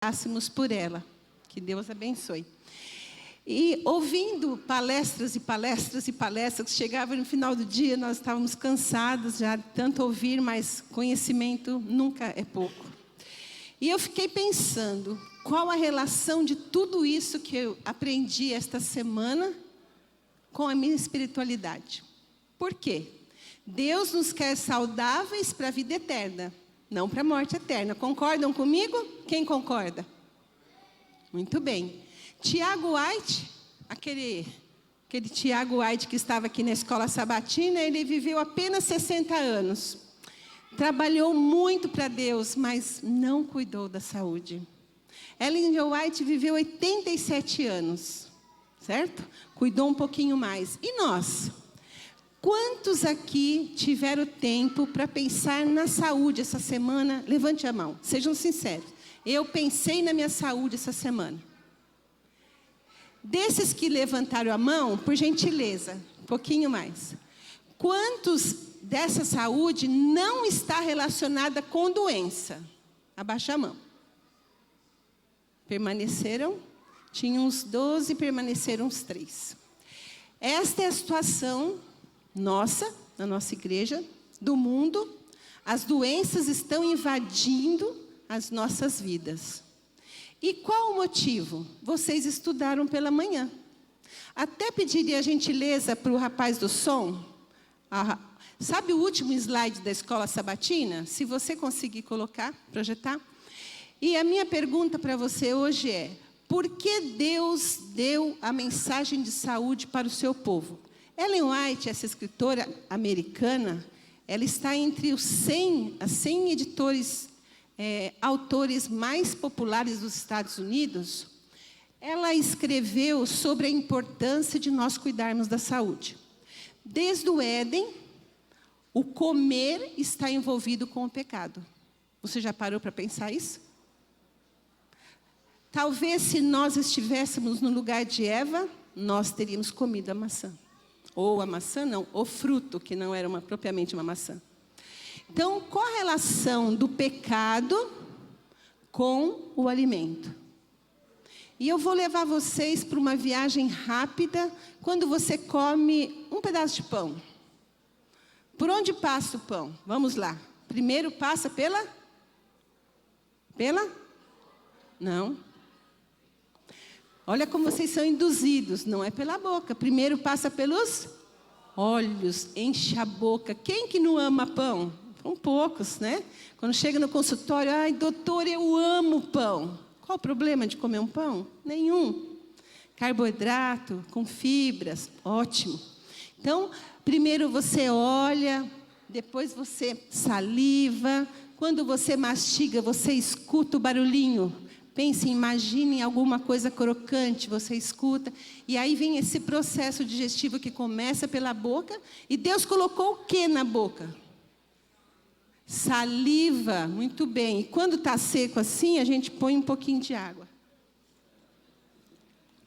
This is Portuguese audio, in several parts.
orássemos por ela. Que Deus abençoe. E ouvindo palestras e palestras e palestras, chegava no final do dia, nós estávamos cansados já de tanto ouvir, mas conhecimento nunca é pouco. E eu fiquei pensando, qual a relação de tudo isso que eu aprendi esta semana com a minha espiritualidade? Por quê? Deus nos quer saudáveis para a vida eterna, não para a morte eterna. Concordam comigo? Quem concorda? Muito bem. Tiago White, aquele Tiago White que estava aqui na escola sabatina, ele viveu apenas 60 anos. Trabalhou muito para Deus, mas não cuidou da saúde. Ellen G. White viveu 87 anos, certo? Cuidou um pouquinho mais. E nós? Quantos aqui tiveram tempo para pensar na saúde essa semana? Levante a mão, sejam sinceros. Eu pensei na minha saúde essa semana. Desses que levantaram a mão, por gentileza, um pouquinho mais. Quantos dessa saúde não está relacionada com doença? Abaixa a mão. Permaneceram? Tinham uns 12, permaneceram uns 3. Esta é a situação nossa, na nossa igreja, do mundo. As doenças estão invadindo as nossas vidas. E qual o motivo? Vocês estudaram pela manhã. Até pediria a gentileza para o rapaz do som. Sabe o último slide da escola sabatina? Se você conseguir colocar, projetar. E a minha pergunta para você hoje é: por que Deus deu a mensagem de saúde para o seu povo? Ellen White, essa escritora americana, ela está entre os 100 editores autores mais populares dos Estados Unidos. Ela escreveu sobre a importância de nós cuidarmos da saúde. Desde o Éden, o comer está envolvido com o pecado. Você já parou para pensar isso? Talvez se nós estivéssemos no lugar de Eva, nós teríamos comido a maçã. Ou a maçã não, o fruto, que não era propriamente uma maçã. Então, qual a relação do pecado com o alimento? E eu vou levar vocês para uma viagem rápida, quando você come um pedaço de pão. Por onde passa o pão? Vamos lá. Primeiro passa pela? Não. Olha como vocês são induzidos, não é pela boca. Primeiro passa pelos olhos, enche a boca. Quem que não ama pão? São poucos, né? Quando chega no consultório, ai, doutor, eu amo pão. Qual o problema de comer um pão? Nenhum. Carboidrato, com fibras, ótimo. Então, primeiro você olha, depois você saliva. Quando você mastiga, você escuta o barulhinho. Pense, imagine alguma coisa crocante, você escuta. E aí vem esse processo digestivo que começa pela boca. E Deus colocou o que na boca? Saliva, muito bem. E quando está seco assim, a gente põe um pouquinho de água.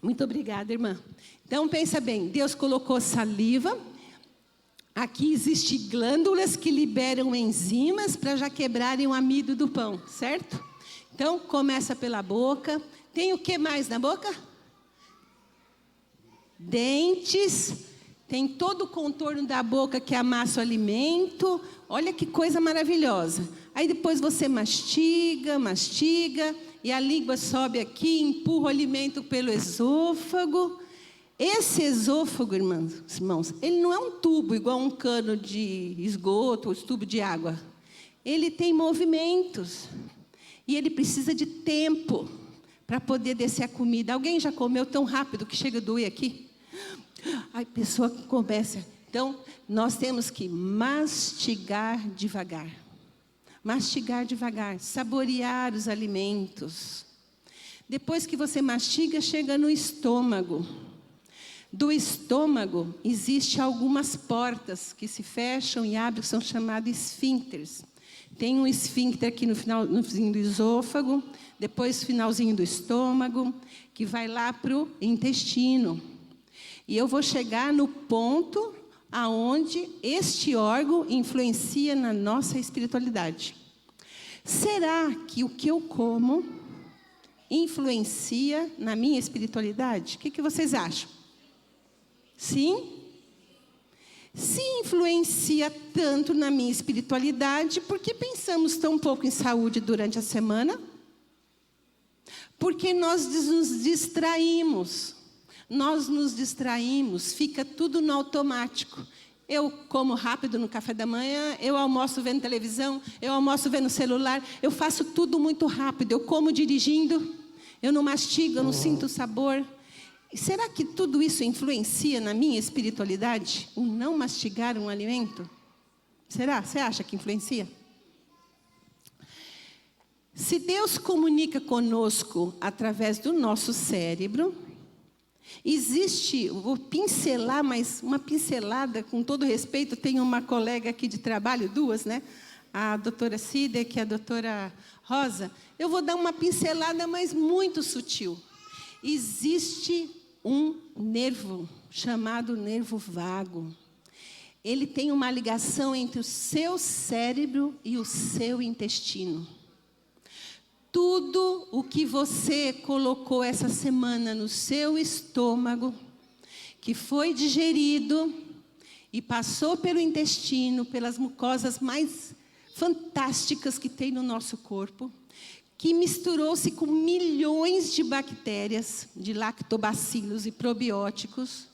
Muito obrigada, irmã. Então, pensa bem, Deus colocou saliva. Aqui existem glândulas que liberam enzimas para já quebrarem o amido do pão, certo? Então, começa pela boca. Tem o que mais na boca? Dentes. Tem todo o contorno da boca que amassa o alimento. Olha que coisa maravilhosa. Aí depois você mastiga, e a língua sobe aqui, empurra o alimento pelo esôfago. Esse esôfago, irmãos, ele não é um tubo igual um cano de esgoto ou tubo de água. Ele tem movimentos. E ele precisa de tempo para poder descer a comida. Alguém já comeu tão rápido que chega a doer aqui? A pessoa começa. Então, nós temos que mastigar devagar. Mastigar devagar, saborear os alimentos. Depois que você mastiga, chega no estômago. Do estômago, existem algumas portas que se fecham e abrem, que são chamadas esfíncteres. Tem um esfíncter aqui no finalzinho do esôfago, depois finalzinho do estômago, que vai lá para o intestino. E eu vou chegar no ponto aonde este órgão influencia na nossa espiritualidade. Será que o que eu como influencia na minha espiritualidade? O que vocês acham? Sim? Se influencia tanto na minha espiritualidade, por que pensamos tão pouco em saúde durante a semana? Porque nós nos distraímos. Nós nos distraímos, fica tudo no automático. Eu como rápido no café da manhã, eu almoço vendo televisão, eu almoço vendo celular, eu faço tudo muito rápido. Eu como dirigindo, eu não mastigo, eu não sinto o sabor. Será que tudo isso influencia na minha espiritualidade? O não mastigar um alimento? Será? Você acha que influencia? Se Deus comunica conosco através do nosso cérebro, existe, vou pincelar, mas uma pincelada, com todo respeito, tenho uma colega aqui de trabalho, duas, né? A doutora Cida, que é a doutora Rosa. Eu vou dar uma pincelada, mas muito sutil. Existe um nervo chamado nervo vago. Ele tem uma ligação entre o seu cérebro e o seu intestino. Tudo o que você colocou essa semana no seu estômago, que foi digerido e passou pelo intestino, pelas mucosas mais fantásticas que tem no nosso corpo, que misturou-se com milhões de bactérias, de lactobacilos e probióticos,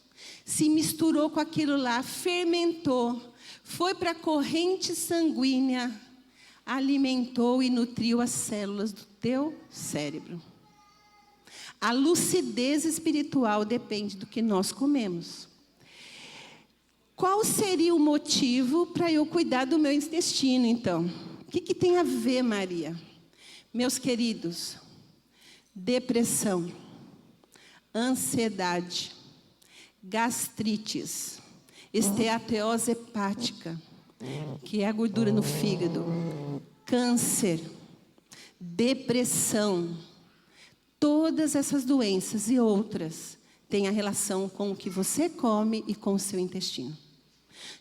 se misturou com aquilo lá, fermentou, foi para a corrente sanguínea, alimentou e nutriu as células do teu cérebro. A lucidez espiritual depende do que nós comemos. Qual seria o motivo para eu cuidar do meu intestino, então? O que tem a ver, Maria? Meus queridos, depressão, ansiedade, gastrites, esteatose hepática, que é a gordura no fígado, câncer, depressão, todas essas doenças e outras têm a relação com o que você come e com o seu intestino.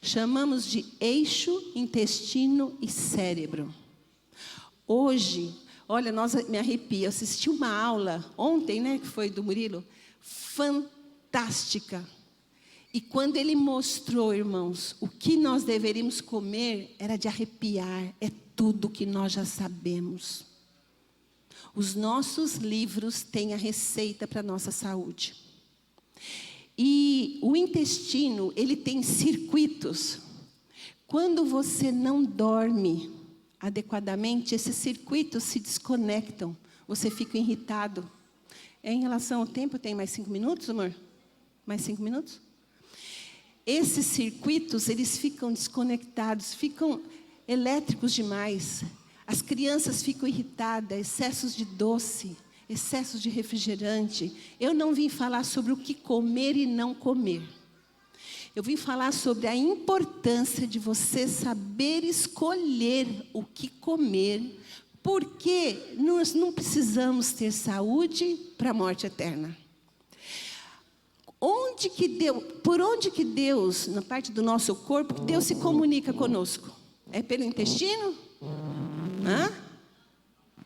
Chamamos de eixo, intestino e cérebro. Hoje, olha, me arrepia, eu assisti uma aula ontem, né, que foi do Murilo, fantástica. E quando ele mostrou, irmãos, o que nós deveríamos comer, era de arrepiar, é tudo que nós já sabemos. Os nossos livros têm a receita para a nossa saúde. E o intestino, ele tem circuitos. Quando você não dorme adequadamente, esses circuitos se desconectam. Você fica irritado. Em relação ao tempo, tem mais 5 minutos, amor? Mais 5 minutos? Esses circuitos, eles ficam desconectados, ficam elétricos demais. As crianças ficam irritadas, excessos de doce, excessos de refrigerante. Eu não vim falar sobre o que comer e não comer. Eu vim falar sobre a importância de você saber escolher o que comer, porque nós não precisamos ter saúde para a morte eterna. Por onde que Deus, na parte do nosso corpo, Deus se comunica conosco? É pelo intestino? Hã?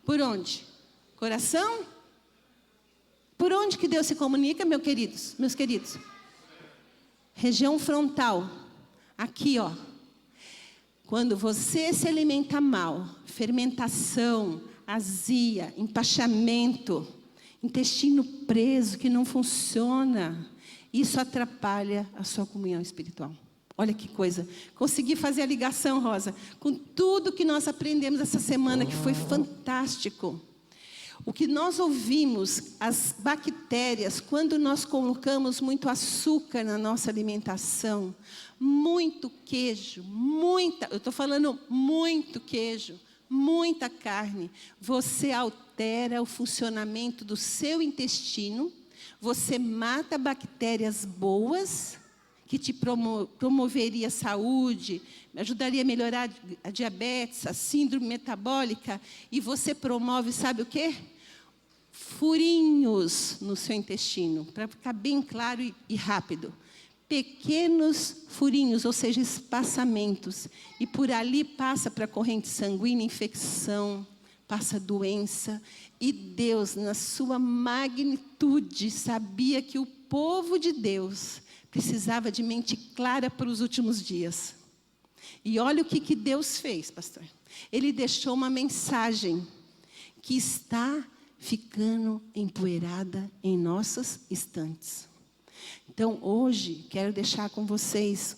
Por onde? Coração? Por onde que Deus se comunica, meus queridos? Região frontal. Aqui, ó. Quando você se alimenta mal, fermentação, azia, empachamento, intestino preso que não funciona, isso atrapalha a sua comunhão espiritual. Olha que coisa. Consegui fazer a ligação, Rosa, com tudo que nós aprendemos essa semana, que foi fantástico. O que nós ouvimos, as bactérias, quando nós colocamos muito açúcar na nossa alimentação, muito queijo, eu estou falando muito queijo, muita carne, você altera o funcionamento do seu intestino, você mata bactérias boas, que te promoveria saúde, ajudaria a melhorar a diabetes, a síndrome metabólica, e você promove, sabe o quê? Furinhos no seu intestino, para ficar bem claro e rápido. Pequenos furinhos, ou seja, espaçamentos, e por ali passa para a corrente sanguínea, infecção, passa doença. E Deus, na sua magnitude, sabia que o povo de Deus precisava de mente clara para os últimos dias. E olha o que Deus fez, pastor. Ele deixou uma mensagem que está ficando empoeirada em nossas estantes. Então, hoje, quero deixar com vocês,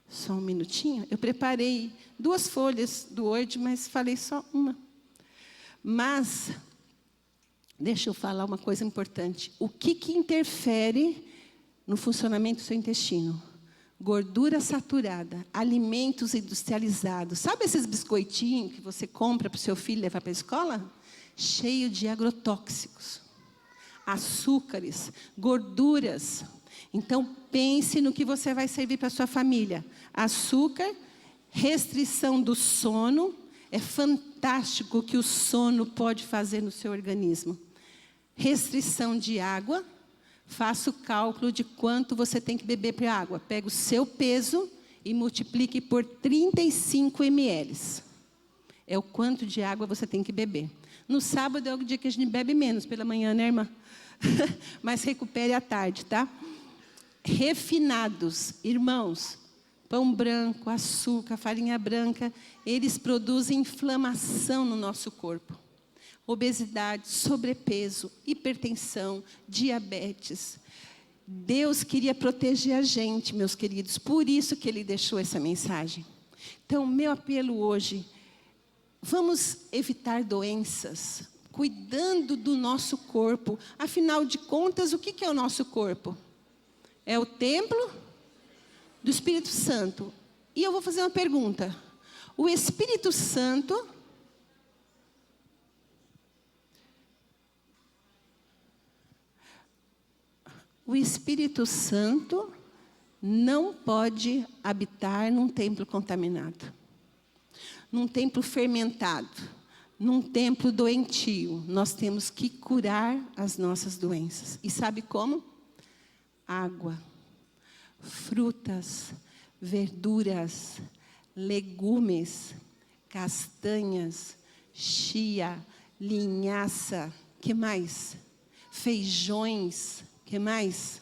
só um minutinho. Eu preparei 2 folhas do Word, mas falei só uma. Mas, deixa eu falar uma coisa importante. O que interfere no funcionamento do seu intestino? Gordura saturada, alimentos industrializados. Sabe esses biscoitinhos que você compra para o seu filho levar para a escola? Cheio de agrotóxicos, açúcares, gorduras. Então, pense no que você vai servir para a sua família. Açúcar, restrição do sono. É fantástico o que o sono pode fazer no seu organismo. Restrição de água. Faça o cálculo de quanto você tem que beber para a água. Pega o seu peso e multiplique por 35 ml. É o quanto de água você tem que beber. No sábado é o dia que a gente bebe menos, pela manhã, né, irmã? Mas recupere à tarde, tá? Refinados, irmãos, pão branco, açúcar, farinha branca, eles produzem inflamação no nosso corpo. Obesidade, sobrepeso, hipertensão, diabetes. Deus queria proteger a gente, meus queridos, por isso que Ele deixou essa mensagem. Então, meu apelo hoje, vamos evitar doenças, cuidando do nosso corpo. Afinal de contas, o que é o nosso corpo? É o templo do Espírito Santo. E eu vou fazer uma pergunta. O Espírito Santo... O Espírito Santo não pode habitar num templo contaminado, num templo fermentado, num templo doentio. Nós temos que curar as nossas doenças. E sabe como? Água, frutas, verduras, legumes, castanhas, chia, linhaça, que mais? Feijões. Que mais?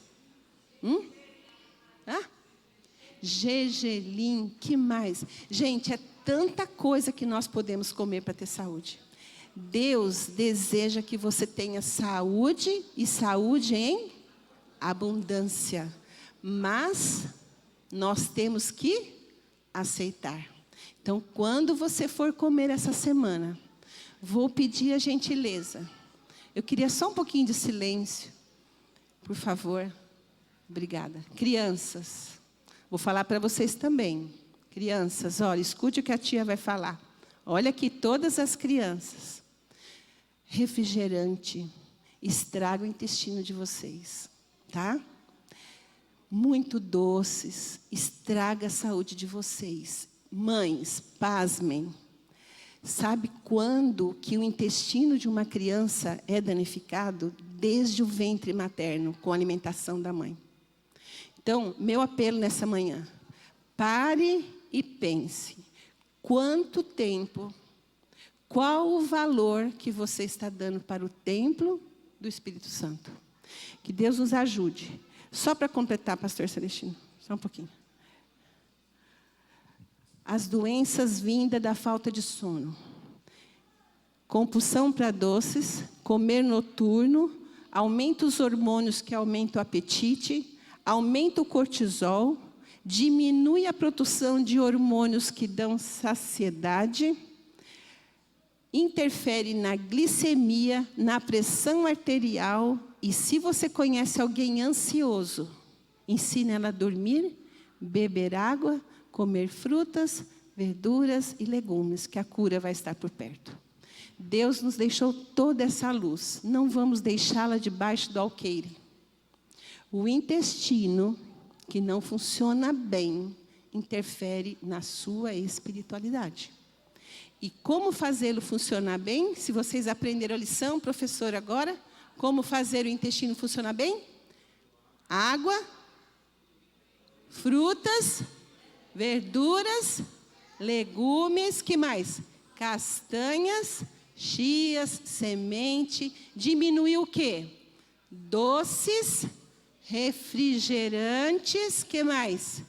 Gergelim, que mais? Gente, é tanta coisa que nós podemos comer para ter saúde. Deus deseja que você tenha saúde e saúde em abundância. Mas nós temos que aceitar. Então, quando você for comer essa semana, vou pedir a gentileza. Eu queria só um pouquinho de silêncio. Por favor, obrigada. Crianças, vou falar para vocês também. Crianças, olha, escute o que a tia vai falar. Olha aqui, todas as crianças. Refrigerante estraga o intestino de vocês, tá? Muito doces, estraga a saúde de vocês. Mães, pasmem. Sabe quando que o intestino de uma criança é danificado? Desde o ventre materno, com a alimentação da mãe. Então, meu apelo nessa manhã, pare e pense. Quanto tempo, qual o valor que você está dando para o templo do Espírito Santo? Que Deus nos ajude. Só para completar, pastor Celestino, só um pouquinho. As doenças vindas da falta de sono. Compulsão para doces, comer noturno, aumenta os hormônios que aumentam o apetite, aumenta o cortisol, diminui a produção de hormônios que dão saciedade, interfere na glicemia, na pressão arterial, e se você conhece alguém ansioso, ensine ela a dormir, beber água, comer frutas, verduras e legumes, que a cura vai estar por perto. Deus nos deixou toda essa luz. Não vamos deixá-la debaixo do alqueire. O intestino, que não funciona bem, interfere na sua espiritualidade. E como fazê-lo funcionar bem? Se vocês aprenderam a lição, professor, agora, como fazer o intestino funcionar bem? Água, frutas, verduras, legumes, que mais? castanhas, chias, semente. Diminuir o quê? Doces, refrigerantes, que mais?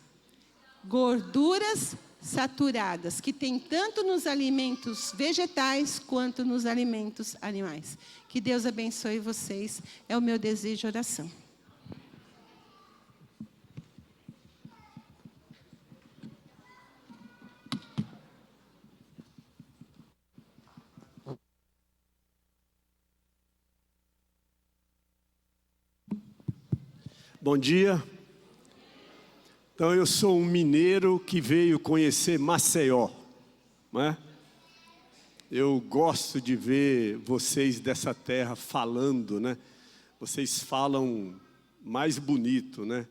Gorduras saturadas, que tem tanto nos alimentos vegetais quanto nos alimentos animais. Que Deus abençoe vocês, é o meu desejo e oração. Bom dia. Então, eu sou um mineiro que veio conhecer Maceió, não é? Eu gosto de ver vocês dessa terra falando, né? Vocês falam mais bonito, né?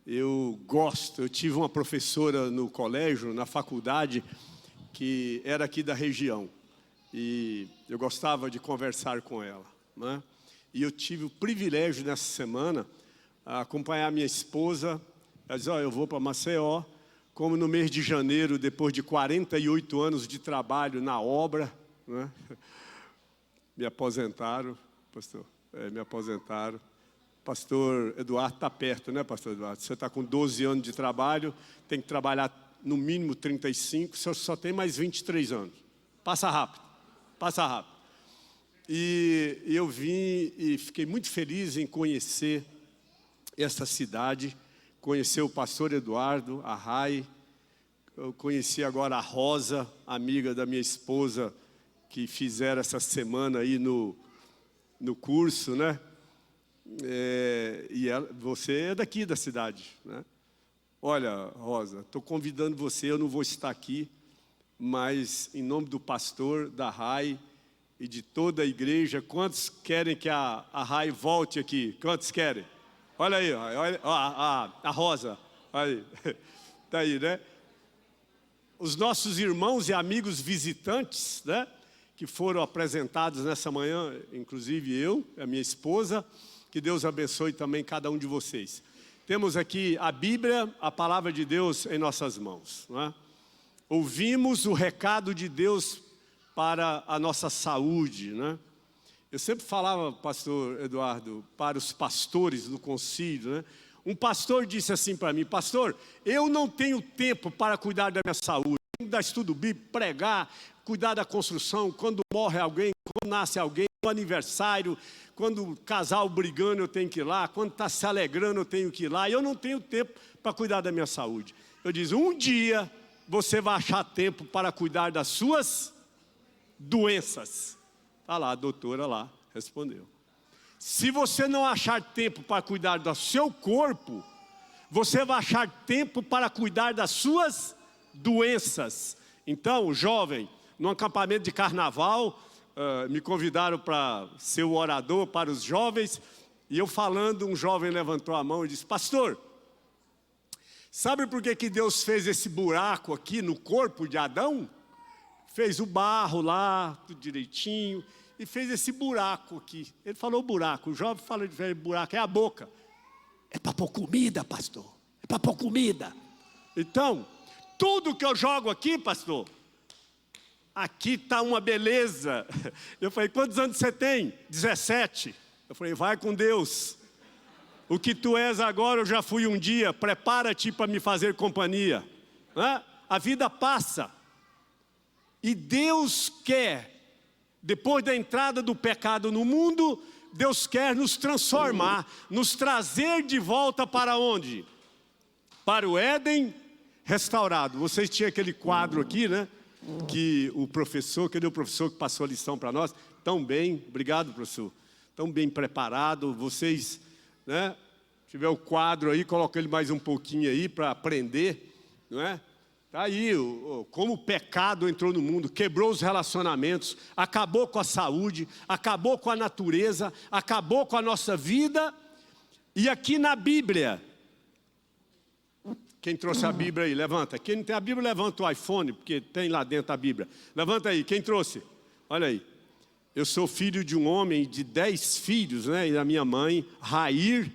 Eu gosto, eu tive uma professora no colégio, na faculdade, que era aqui da região. E eu gostava de conversar com ela, né? E eu tive o privilégio nessa semana acompanhar minha esposa. Ela diz: eu vou para Maceió, como no mês de janeiro, depois de 48 anos de trabalho na obra, né? Me aposentaram, pastor, me aposentaram. Pastor Eduardo está perto, né, pastor Eduardo? Você está com 12 anos de trabalho, tem que trabalhar no mínimo 35, você só tem mais 23 anos. Passa rápido, passa rápido. E eu vim e fiquei muito feliz em conhecer essa cidade, conhecer o pastor Eduardo, a Rai. Eu conheci agora a Rosa, amiga da minha esposa, que fizeram essa semana aí no curso, né? E você é daqui da cidade, né? Olha, Rosa, estou convidando você, eu não vou estar aqui, mas em nome do pastor, da Rai e de toda a igreja, quantos querem que a Rai volte aqui? Quantos querem? Olha aí, olha, a Rosa, olha aí, está aí, né? Os nossos irmãos e amigos visitantes, né, que foram apresentados nessa manhã, inclusive eu, a minha esposa, que Deus abençoe também cada um de vocês. Temos aqui a Bíblia, a Palavra de Deus em nossas mãos, né? Ouvimos o recado de Deus para a nossa saúde, né? Eu sempre falava, pastor Eduardo, para os pastores do concílio, né? Um pastor disse assim para mim: pastor, eu não tenho tempo para cuidar da minha saúde. Tenho que dar estudo bíblico, pregar, cuidar da construção, quando morre alguém, quando nasce alguém, no aniversário, quando o casal brigando eu tenho que ir lá, quando está se alegrando eu tenho que ir lá, e eu não tenho tempo para cuidar da minha saúde. Eu disse: um dia você vai achar tempo para cuidar das suas doenças. Está lá, a doutora lá respondeu. Se você não achar tempo para cuidar do seu corpo, você vai achar tempo para cuidar das suas doenças. Então, jovem, no acampamento de carnaval, me convidaram para ser o orador para os jovens, e eu falando, um jovem levantou a mão e disse: pastor, sabe por que Deus fez esse buraco aqui no corpo de Adão? Fez o barro lá, tudo direitinho, e fez esse buraco aqui. Ele falou buraco, o jovem fala de buraco, é a boca. É para pôr comida, pastor, é para pôr comida. Então, tudo que eu jogo aqui, pastor, aqui está uma beleza. Eu falei: quantos anos você tem? 17. Eu falei: vai com Deus. O que tu és agora eu já fui um dia, prepara-te para me fazer companhia. A vida passa. E Deus quer, depois da entrada do pecado no mundo, Deus quer nos transformar, nos trazer de volta para onde? Para o Éden restaurado. Vocês tinham aquele quadro aqui, né? Que o professor, cadê o professor que passou a lição para nós? Tão bem, obrigado, professor. Tão bem preparado, vocês, né? Se tiver o quadro aí, coloca ele mais um pouquinho aí para aprender, não é? Está aí, como o pecado entrou no mundo, quebrou os relacionamentos, acabou com a saúde, acabou com a natureza, acabou com a nossa vida. E aqui na Bíblia, quem trouxe a Bíblia aí, levanta. Quem não tem a Bíblia, levanta o iPhone, porque tem lá dentro a Bíblia. Levanta aí, quem trouxe? Olha aí. Eu sou filho de um homem de 10 filhos, né? E a minha mãe, Rair,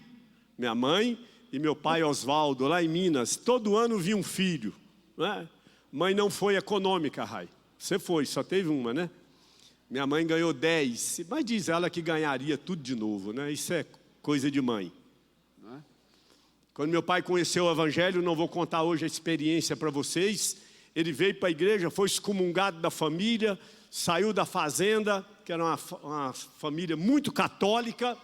minha mãe, e meu pai, Oswaldo, lá em Minas. Todo ano vinha um filho. Não é? Mãe não foi econômica, Rai. Você foi, só teve uma, né? Minha mãe ganhou 10, mas diz ela que ganharia tudo de novo, né? Isso é coisa de mãe. Não é? Quando meu pai conheceu o Evangelho, não vou contar hoje a experiência para vocês. Ele veio para a igreja, foi excomungado da família, saiu da fazenda, que era uma família muito católica,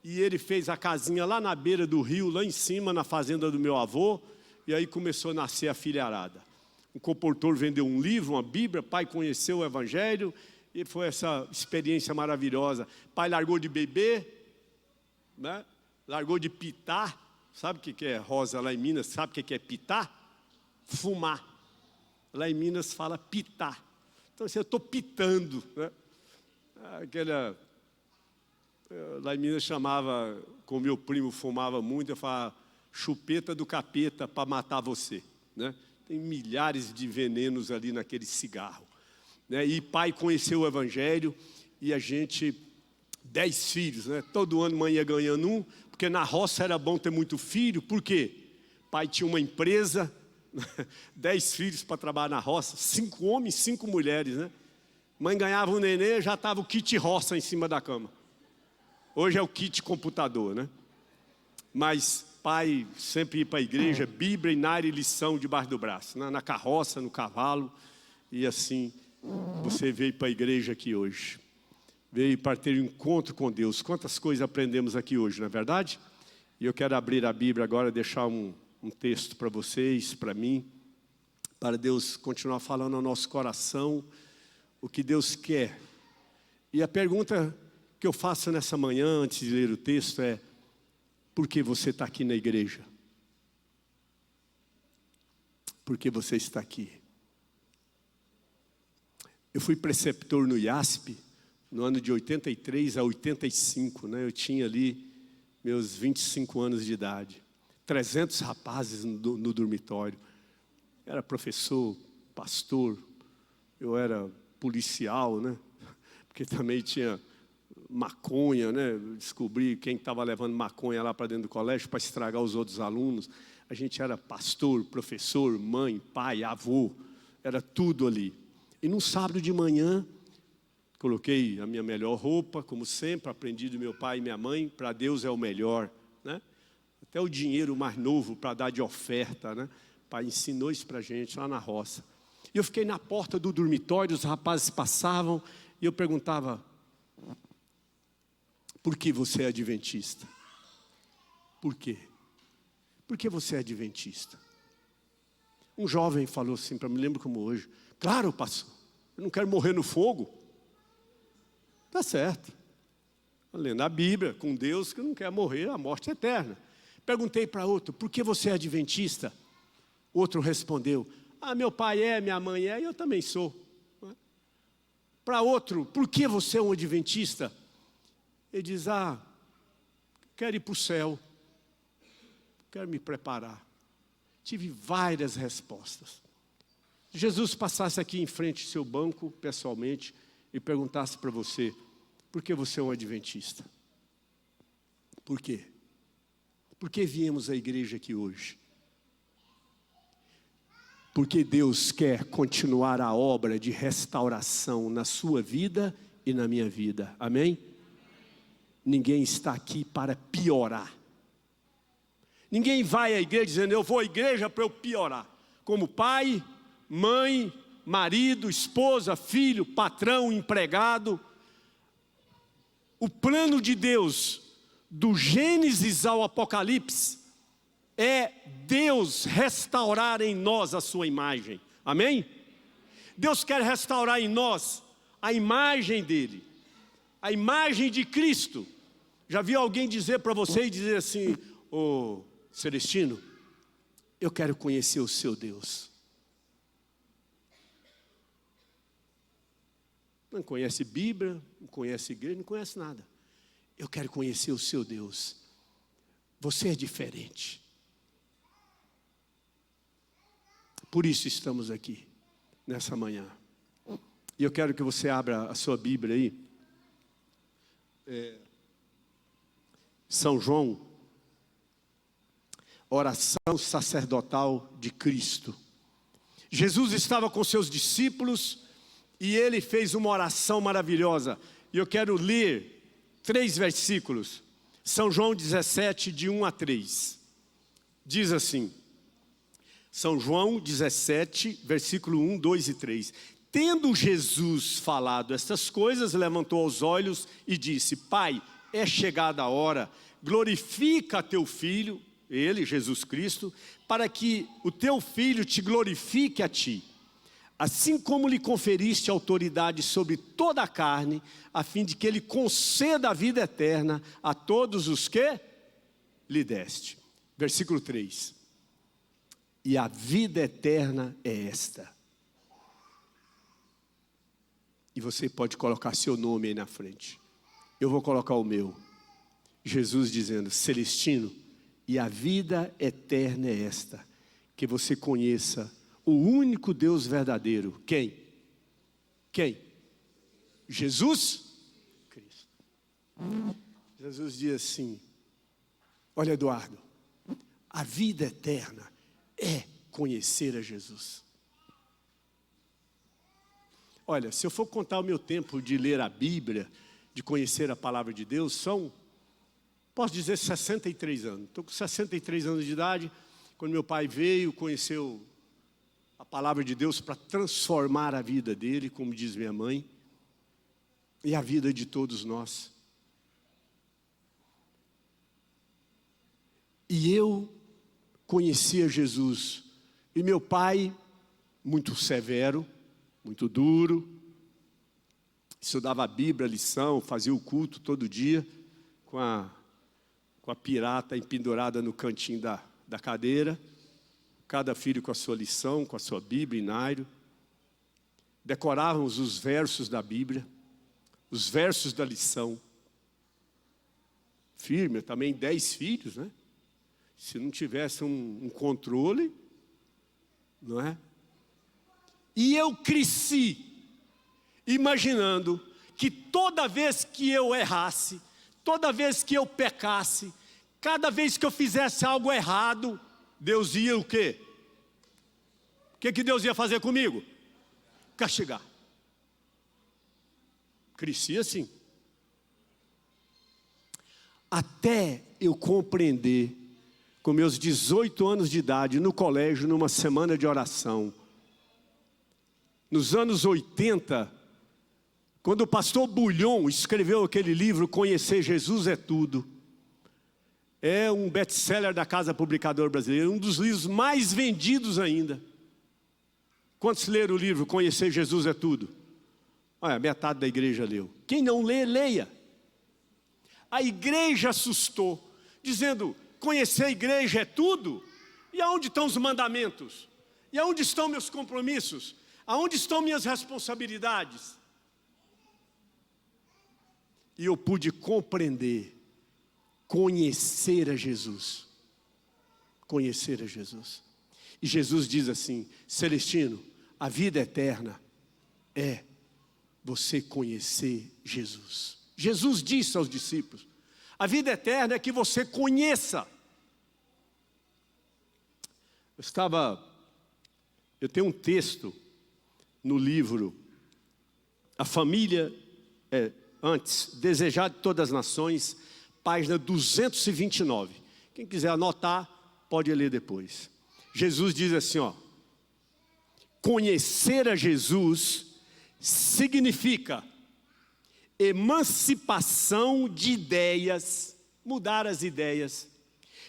e ele fez a casinha lá na beira do rio, lá em cima, na fazenda do meu avô, e aí começou a nascer a filharada. O comportor vendeu um livro, uma Bíblia, pai conheceu o Evangelho, e foi essa experiência maravilhosa. Pai largou de beber, né? Largou de pitar. Sabe o que é, Rosa, lá em Minas? Sabe o que é pitar? Fumar. Lá em Minas fala pitar. Então, assim, eu estou pitando, né? Lá em Minas chamava, como meu primo fumava muito, eu falava chupeta do capeta para matar você, né? Tem milhares de venenos ali naquele cigarro, né? E pai conheceu o Evangelho e a gente, 10 filhos, né? Todo ano mãe ia ganhando um, porque na roça era bom ter muito filho. Por quê? Pai tinha uma empresa, 10 filhos para trabalhar na roça, 5 homens, 5 mulheres, né? Mãe ganhava um neném, já estava o kit roça em cima da cama. Hoje é o kit computador, né? Mas pai sempre ia para a igreja, Bíblia, inária e lição debaixo do braço, né? Na carroça, no cavalo. E assim, você veio para a igreja aqui hoje. Veio para ter um encontro com Deus. Quantas coisas aprendemos aqui hoje, não é verdade? E eu quero abrir a Bíblia agora, deixar um texto para vocês, para mim, para Deus continuar falando ao nosso coração o que Deus quer. E a pergunta que eu faço nessa manhã, antes de ler o texto, é: por que você está aqui na igreja? Por que você está aqui? Eu fui preceptor no IASP, no ano de 83 a 85, né? Eu tinha ali meus 25 anos de idade. 300 rapazes no dormitório. Era professor, pastor, eu era policial, né? Porque também tinha maconha, né? Eu descobri quem estava levando maconha lá para dentro do colégio para estragar os outros alunos. A gente era pastor, professor, mãe, pai, avô, era tudo ali. E num sábado de manhã, coloquei a minha melhor roupa, como sempre, aprendi do meu pai e minha mãe, para Deus é o melhor, né? Até o dinheiro mais novo para dar de oferta, né? O pai ensinou isso para a gente lá na roça. E eu fiquei na porta do dormitório, os rapazes passavam, e eu perguntava: por que você é adventista? Por quê? Por que você é adventista? Um jovem falou assim para mim, lembro como hoje: claro, pastor, eu não quero morrer no fogo. Tá certo. Lendo a Bíblia, com Deus que não quer morrer, a morte é eterna. Perguntei para outro: por que você é adventista? Outro respondeu: meu pai é, minha mãe é, e eu também sou. Para outro: por que você é um adventista? Ele diz: quero ir para o céu, quero me preparar. Tive várias respostas. Se Jesus passasse aqui em frente ao seu banco, pessoalmente, e perguntasse para você: por que você é um adventista? Por quê? Por que viemos à igreja aqui hoje? Porque Deus quer continuar a obra de restauração na sua vida e na minha vida. Amém? Ninguém está aqui para piorar. Ninguém vai à igreja dizendo: eu vou à igreja para eu piorar. Como pai, mãe, marido, esposa, filho, patrão, empregado. O plano de Deus, do Gênesis ao Apocalipse, é Deus restaurar em nós a sua imagem. Amém? Deus quer restaurar em nós a imagem dele, a imagem de Cristo. Já viu alguém dizer para você e dizer assim: ô Celestino, eu quero conhecer o seu Deus. Não conhece Bíblia, não conhece igreja, não conhece nada. Eu quero conhecer o seu Deus. Você é diferente. Por isso estamos aqui, nessa manhã. E eu quero que você abra a sua Bíblia aí. São João, oração sacerdotal de Cristo. Jesus estava com seus discípulos E ele fez uma oração maravilhosa. E eu quero ler 3 versículos. São João 17, de 1 a 3. Diz assim, São João 17, versículo 1, 2 e 3. Tendo Jesus falado estas coisas, levantou os olhos e disse: Pai, é chegada a hora, glorifica teu Filho, ele, Jesus Cristo, para que o teu Filho te glorifique a ti. Assim como lhe conferiste autoridade sobre toda a carne, a fim de que ele conceda a vida eterna a todos os que lhe deste. Versículo 3. E a vida eterna é esta. E você pode colocar seu nome aí na frente. Eu vou colocar o meu. Jesus dizendo: Celestino, e a vida eterna é esta, que você conheça o único Deus verdadeiro. Quem? Quem? Jesus Cristo. Jesus diz assim: olha, Eduardo, a vida eterna é conhecer a Jesus. Olha, se eu for contar o meu tempo de ler a Bíblia, de conhecer a palavra de Deus, são, posso dizer, 63 anos. Estou com 63 anos de idade, quando meu pai veio, conheceu a palavra de Deus para transformar a vida dele, como diz minha mãe, e a vida de todos nós. E eu conhecia Jesus, e meu pai, muito severo, muito duro, estudava a Bíblia, a lição, fazia o culto todo dia, com a pirata empendurada no cantinho da cadeira, cada filho com a sua lição, com a sua Bíblia, inário. Decorávamos os versos da Bíblia, os versos da lição. Firme, também 10 filhos, né? Se não tivesse um controle, não é? E eu cresci imaginando que toda vez que eu errasse, toda vez que eu pecasse, cada vez que eu fizesse algo errado, Deus ia o quê? O que Deus ia fazer comigo? Castigar. Cresci assim. Até eu compreender, com meus 18 anos de idade, no colégio, numa semana de oração, nos anos 80, quando o pastor Bulhon escreveu aquele livro, Conhecer Jesus é Tudo, é um best-seller da Casa Publicadora Brasileira, um dos livros mais vendidos ainda. Quantos leram o livro Conhecer Jesus é Tudo? Olha, metade da igreja leu. Quem não lê, leia. A igreja assustou, dizendo: conhecer a igreja é tudo? E aonde estão os mandamentos? E aonde estão meus compromissos? Aonde estão minhas responsabilidades? E eu pude compreender, conhecer a Jesus. Conhecer a Jesus. E Jesus diz assim: Celestino, a vida eterna é você conhecer Jesus. Jesus disse aos discípulos: a vida eterna é que você conheça. Eu tenho um texto no livro A Família Antes, Desejado de Todas as Nações, página 229. Quem quiser anotar, pode ler depois. Jesus diz assim, ó: conhecer a Jesus significa emancipação de ideias, mudar as ideias.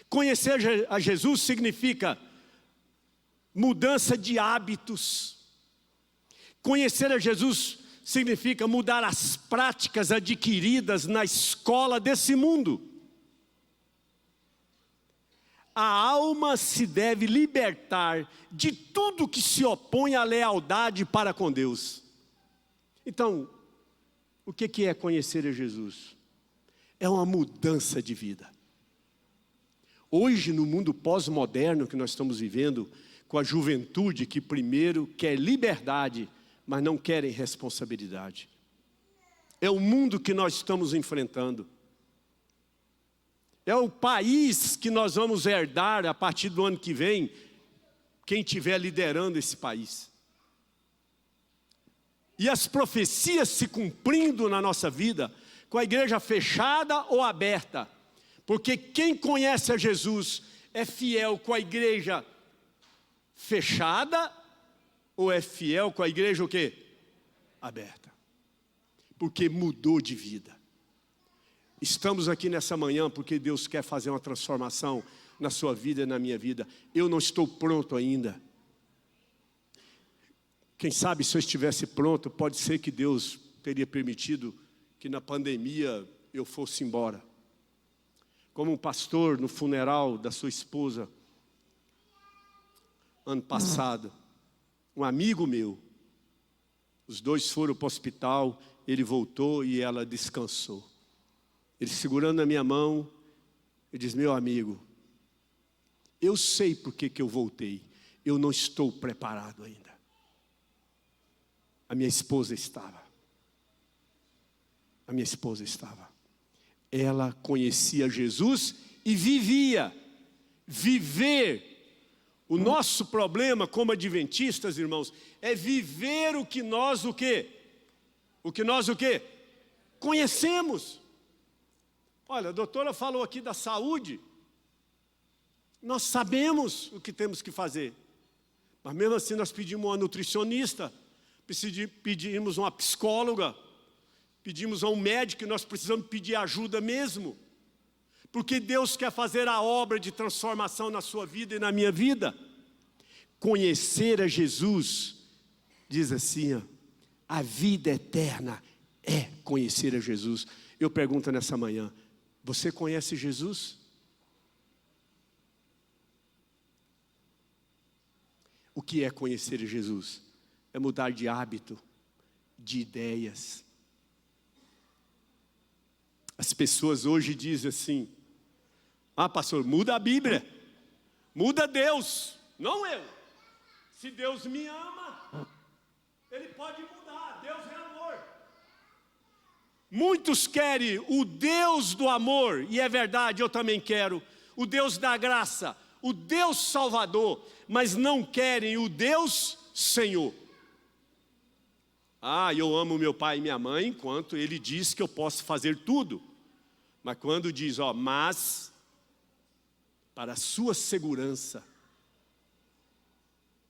Conhecer a Jesus significa mudança de hábitos. Conhecer a Jesus significa mudar as práticas adquiridas na escola desse mundo. A alma se deve libertar de tudo que se opõe à lealdade para com Deus. Então, o que é conhecer a Jesus? É uma mudança de vida. Hoje, no mundo pós-moderno que nós estamos vivendo, com a juventude que primeiro quer liberdade, mas não querem responsabilidade. É o mundo que nós estamos enfrentando. É o país que nós vamos herdar a partir do ano que vem, quem estiver liderando esse país. e as profecias se cumprindo na nossa vida, com a igreja fechada ou aberta. Porque quem conhece a Jesus é fiel com a igreja fechada ou é fiel com a igreja o quê? Aberta. Porque mudou de vida. Estamos aqui nessa manhã porque Deus quer fazer uma transformação na sua vida e na minha vida. Eu não estou pronto ainda. Quem sabe se eu estivesse pronto, pode ser que Deus teria permitido que na pandemia eu fosse embora. Como um pastor no funeral da sua esposa, ano passado, um amigo meu, os dois foram para o hospital, ele voltou e ela descansou. Ele segurando a minha mão, ele diz: meu amigo, eu sei por que eu voltei, eu não estou preparado ainda. A minha esposa estava. A minha esposa estava. Ela conhecia Jesus e vivia. Viver. O nosso problema como adventistas, irmãos, é viver o que nós o quê? O que nós o quê? Conhecemos. Olha, a doutora falou aqui da saúde. Nós sabemos o que temos que fazer. Mas mesmo assim nós pedimos uma nutricionista, pedimos uma psicóloga, pedimos a um médico, e nós precisamos pedir ajuda mesmo. Porque Deus quer fazer a obra de transformação na sua vida e na minha vida. Conhecer a Jesus, diz assim, ó, a vida eterna é conhecer a Jesus. Eu pergunto nessa manhã, você conhece Jesus? O que é conhecer Jesus? É mudar de hábito, de ideias. As pessoas hoje dizem assim: ah, pastor, muda a Bíblia, muda Deus, não eu. Se Deus me ama, Ele pode mudar, Deus é amor. Muitos querem o Deus do amor, e é verdade, eu também quero, o Deus da graça, o Deus Salvador, mas não querem o Deus Senhor. Ah, eu amo meu pai e minha mãe, enquanto Ele diz que eu posso fazer tudo. Mas quando diz, ó, mas, para a sua segurança,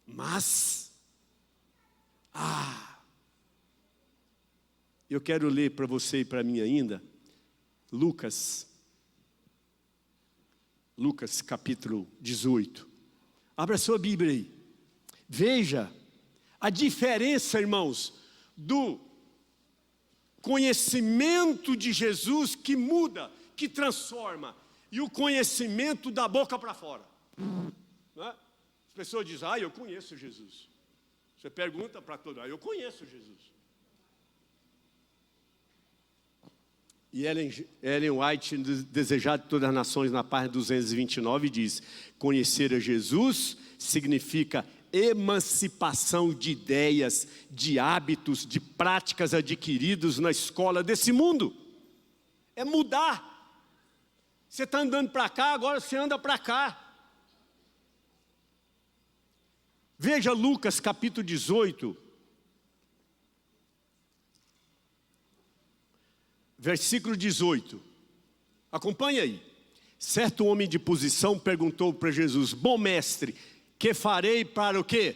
mas, eu quero ler para você e para mim ainda, Lucas capítulo 18. Abra sua Bíblia aí. Veja a diferença, irmãos, do conhecimento de Jesus que muda, que transforma, e o conhecimento da boca para fora. Não é? As pessoas dizem, eu conheço Jesus. Você pergunta para todo mundo, eu conheço Jesus. E Ellen White, Desejado de Todas as Nações, na página 229, diz: conhecer a Jesus significa emancipação de ideias, de hábitos, de práticas adquiridos na escola desse mundo. É mudar. Você está andando para cá, agora você anda para cá. Veja Lucas capítulo 18, versículo 18. Acompanha aí. Certo homem de posição perguntou para Jesus: bom mestre, que farei para o quê?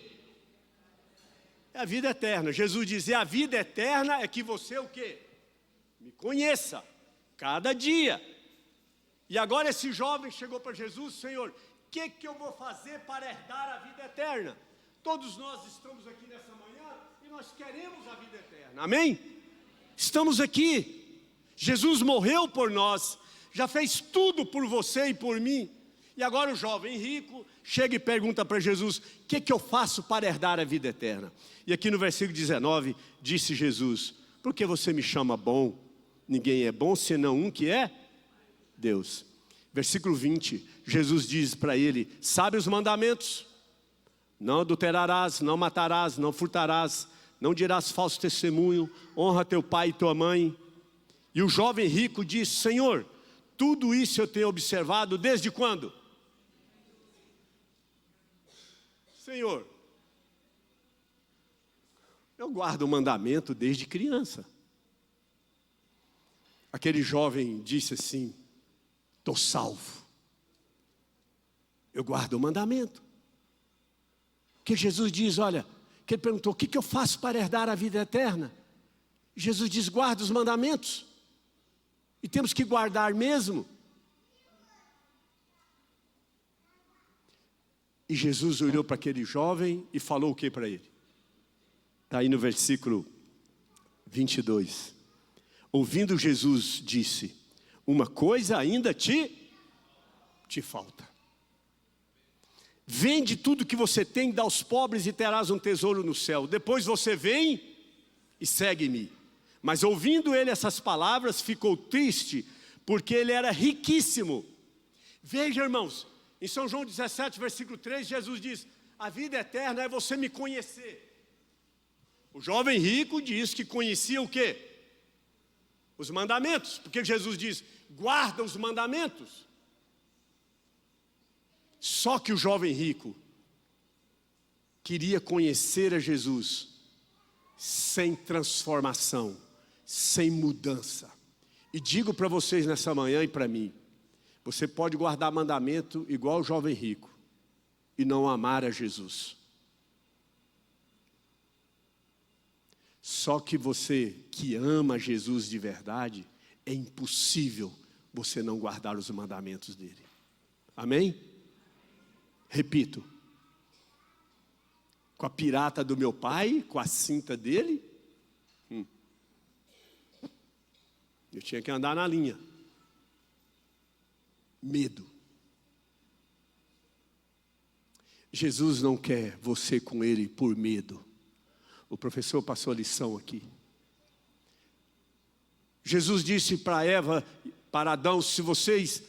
É a vida eterna. Jesus dizia: a vida eterna é que você o quê? Me conheça, cada dia. E agora esse jovem chegou para Jesus: Senhor, o que eu vou fazer para herdar a vida eterna? Todos nós estamos aqui nessa manhã e nós queremos a vida eterna, amém? Estamos aqui, Jesus morreu por nós, já fez tudo por você e por mim. E agora o jovem rico chega e pergunta para Jesus: o que eu faço para herdar a vida eterna? E aqui no versículo 19, disse Jesus: por que você me chama bom? Ninguém é bom senão um que é Deus. Versículo 20, Jesus diz para ele: sabe os mandamentos? Não adulterarás, não matarás, não furtarás, não dirás falso testemunho, honra teu pai e tua mãe. E o jovem rico diz: Senhor, tudo isso eu tenho observado desde quando? Senhor, Eu guardo o mandamento desde criança. Aquele jovem disse assim: estou salvo. Eu guardo o mandamento. Que Jesus diz, olha, que ele perguntou, o que eu faço para herdar a vida eterna? Jesus diz, guarda os mandamentos. E temos que guardar mesmo. E Jesus olhou para aquele jovem e falou o que para ele? Está aí no versículo 22. Ouvindo Jesus, disse, uma coisa ainda te falta. Vende tudo que você tem, dá aos pobres e terás um tesouro no céu. Depois você vem e segue-me. Mas ouvindo ele essas palavras, ficou triste, porque ele era riquíssimo. Veja, irmãos, em São João 17, versículo 3, Jesus diz, a vida eterna é você me conhecer. O jovem rico diz que conhecia o quê? Os mandamentos, porque Jesus diz, guarda os mandamentos. Só que o jovem rico queria conhecer a Jesus sem transformação, sem mudança. E digo para vocês nessa manhã e para mim, você pode guardar mandamento igual o jovem rico e não amar a Jesus. Só que você que ama Jesus de verdade, é impossível você não guardar os mandamentos dele. Amém? Repito, com a pirata do meu pai, com a cinta dele, eu tinha que andar na linha. Medo. Jesus não quer você com ele por medo. O professor passou a lição aqui. Jesus disse para Eva, para Adão, se vocês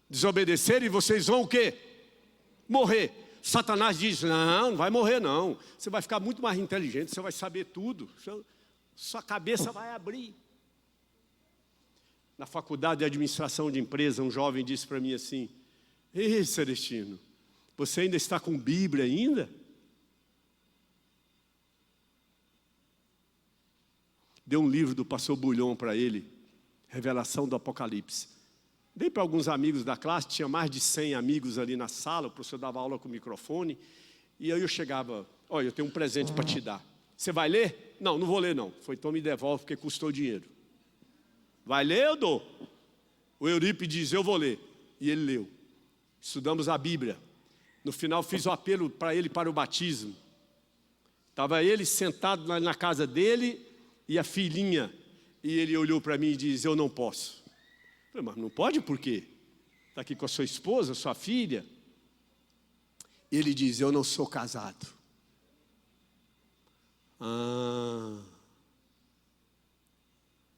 desobedecerem, vocês vão o quê? Morrer. Satanás diz, não vai morrer não. Você vai ficar muito mais inteligente, você vai saber tudo. Sua cabeça vai abrir. Na faculdade de administração de empresa, um jovem disse para mim assim, ei, Celestino, você ainda está com Bíblia ainda? Dei um livro do pastor Bulhon para ele, Revelação do Apocalipse. Dei para alguns amigos da classe, tinha mais de 100 amigos ali na sala, o professor dava aula com o microfone, e aí eu chegava, olha, eu tenho um presente para te dar. Você vai ler? Não, não vou ler não. Foi, então me devolve porque custou dinheiro. Vai ler, eu dou. O Eurípides diz, eu vou ler. E ele leu. Estudamos a Bíblia. No final fiz o apelo para ele para o batismo. Estava ele sentado na casa dele e a filhinha. E ele olhou para mim e disse, eu não posso. Eu falei, mas não pode por quê? Está aqui com a sua esposa, sua filha. Ele diz, eu não sou casado.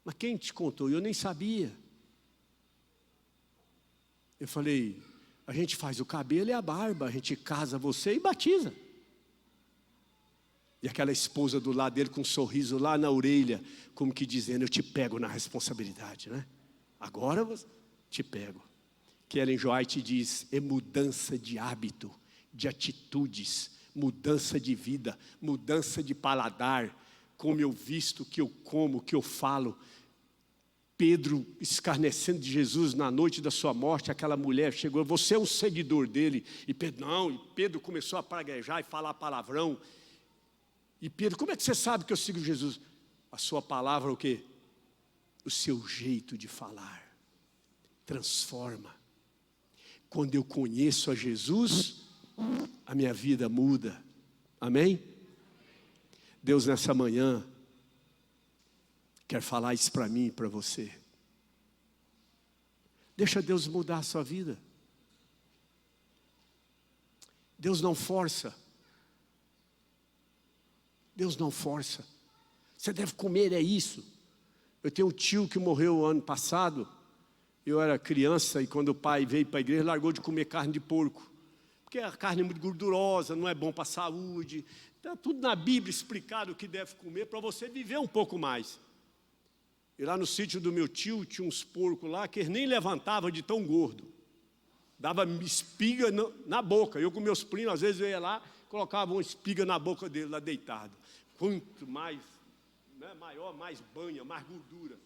Mas quem te contou? Eu nem sabia. Eu falei, a gente faz o cabelo e a barba, a gente casa você e batiza. E aquela esposa do lado dele com um sorriso lá na orelha, como que dizendo, eu te pego na responsabilidade, né? Agora eu te pego. Que Ellen White diz, é mudança de hábito, de atitudes, mudança de vida, mudança de paladar, como eu visto, que eu como, que eu falo. Pedro escarnecendo de Jesus na noite da sua morte, aquela mulher chegou, você é um seguidor dele, e Pedro, não, e Pedro começou a praguejar e falar palavrão, e Pedro, como é que você sabe que eu sigo Jesus? A sua palavra o quê? O seu jeito de falar, transforma. Quando eu conheço a Jesus, a minha vida muda, amém? Deus nessa manhã quer falar isso para mim e para você. Deixa Deus mudar a sua vida. Deus não força. Deus não força. Você deve comer, é isso. Eu tenho um tio que morreu ano passado. Eu era criança e quando o pai veio para a igreja, largou de comer carne de porco. Porque a carne é muito gordurosa, não é bom para a saúde. Está tudo na Bíblia explicado o que deve comer para você viver um pouco mais. E lá no sítio do meu tio, tinha uns porcos lá que eles nem levantavam de tão gordo. Dava espiga na boca. Eu com meus primos, às vezes eu ia lá, colocava uma espiga na boca dele, lá deitado. quanto mais, né, maior, mais banha, mais gordura.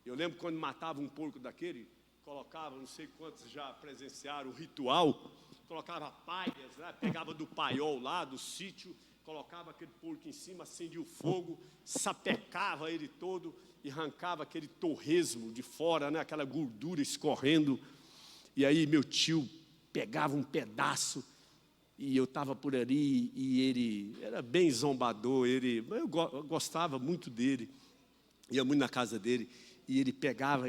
Eu lembro quando matava um porco daquele, colocava, não sei quantos já presenciaram o ritual, colocava palhas, né, pegava do paiol lá, do sítio, colocava aquele porco em cima, acendia o fogo, sapecava ele todo e arrancava aquele torresmo de fora, né, aquela gordura escorrendo. E aí meu tio pegava um pedaço, e eu estava por ali, e ele era bem zombador, eu gostava muito dele, ia muito na casa dele, e ele pegava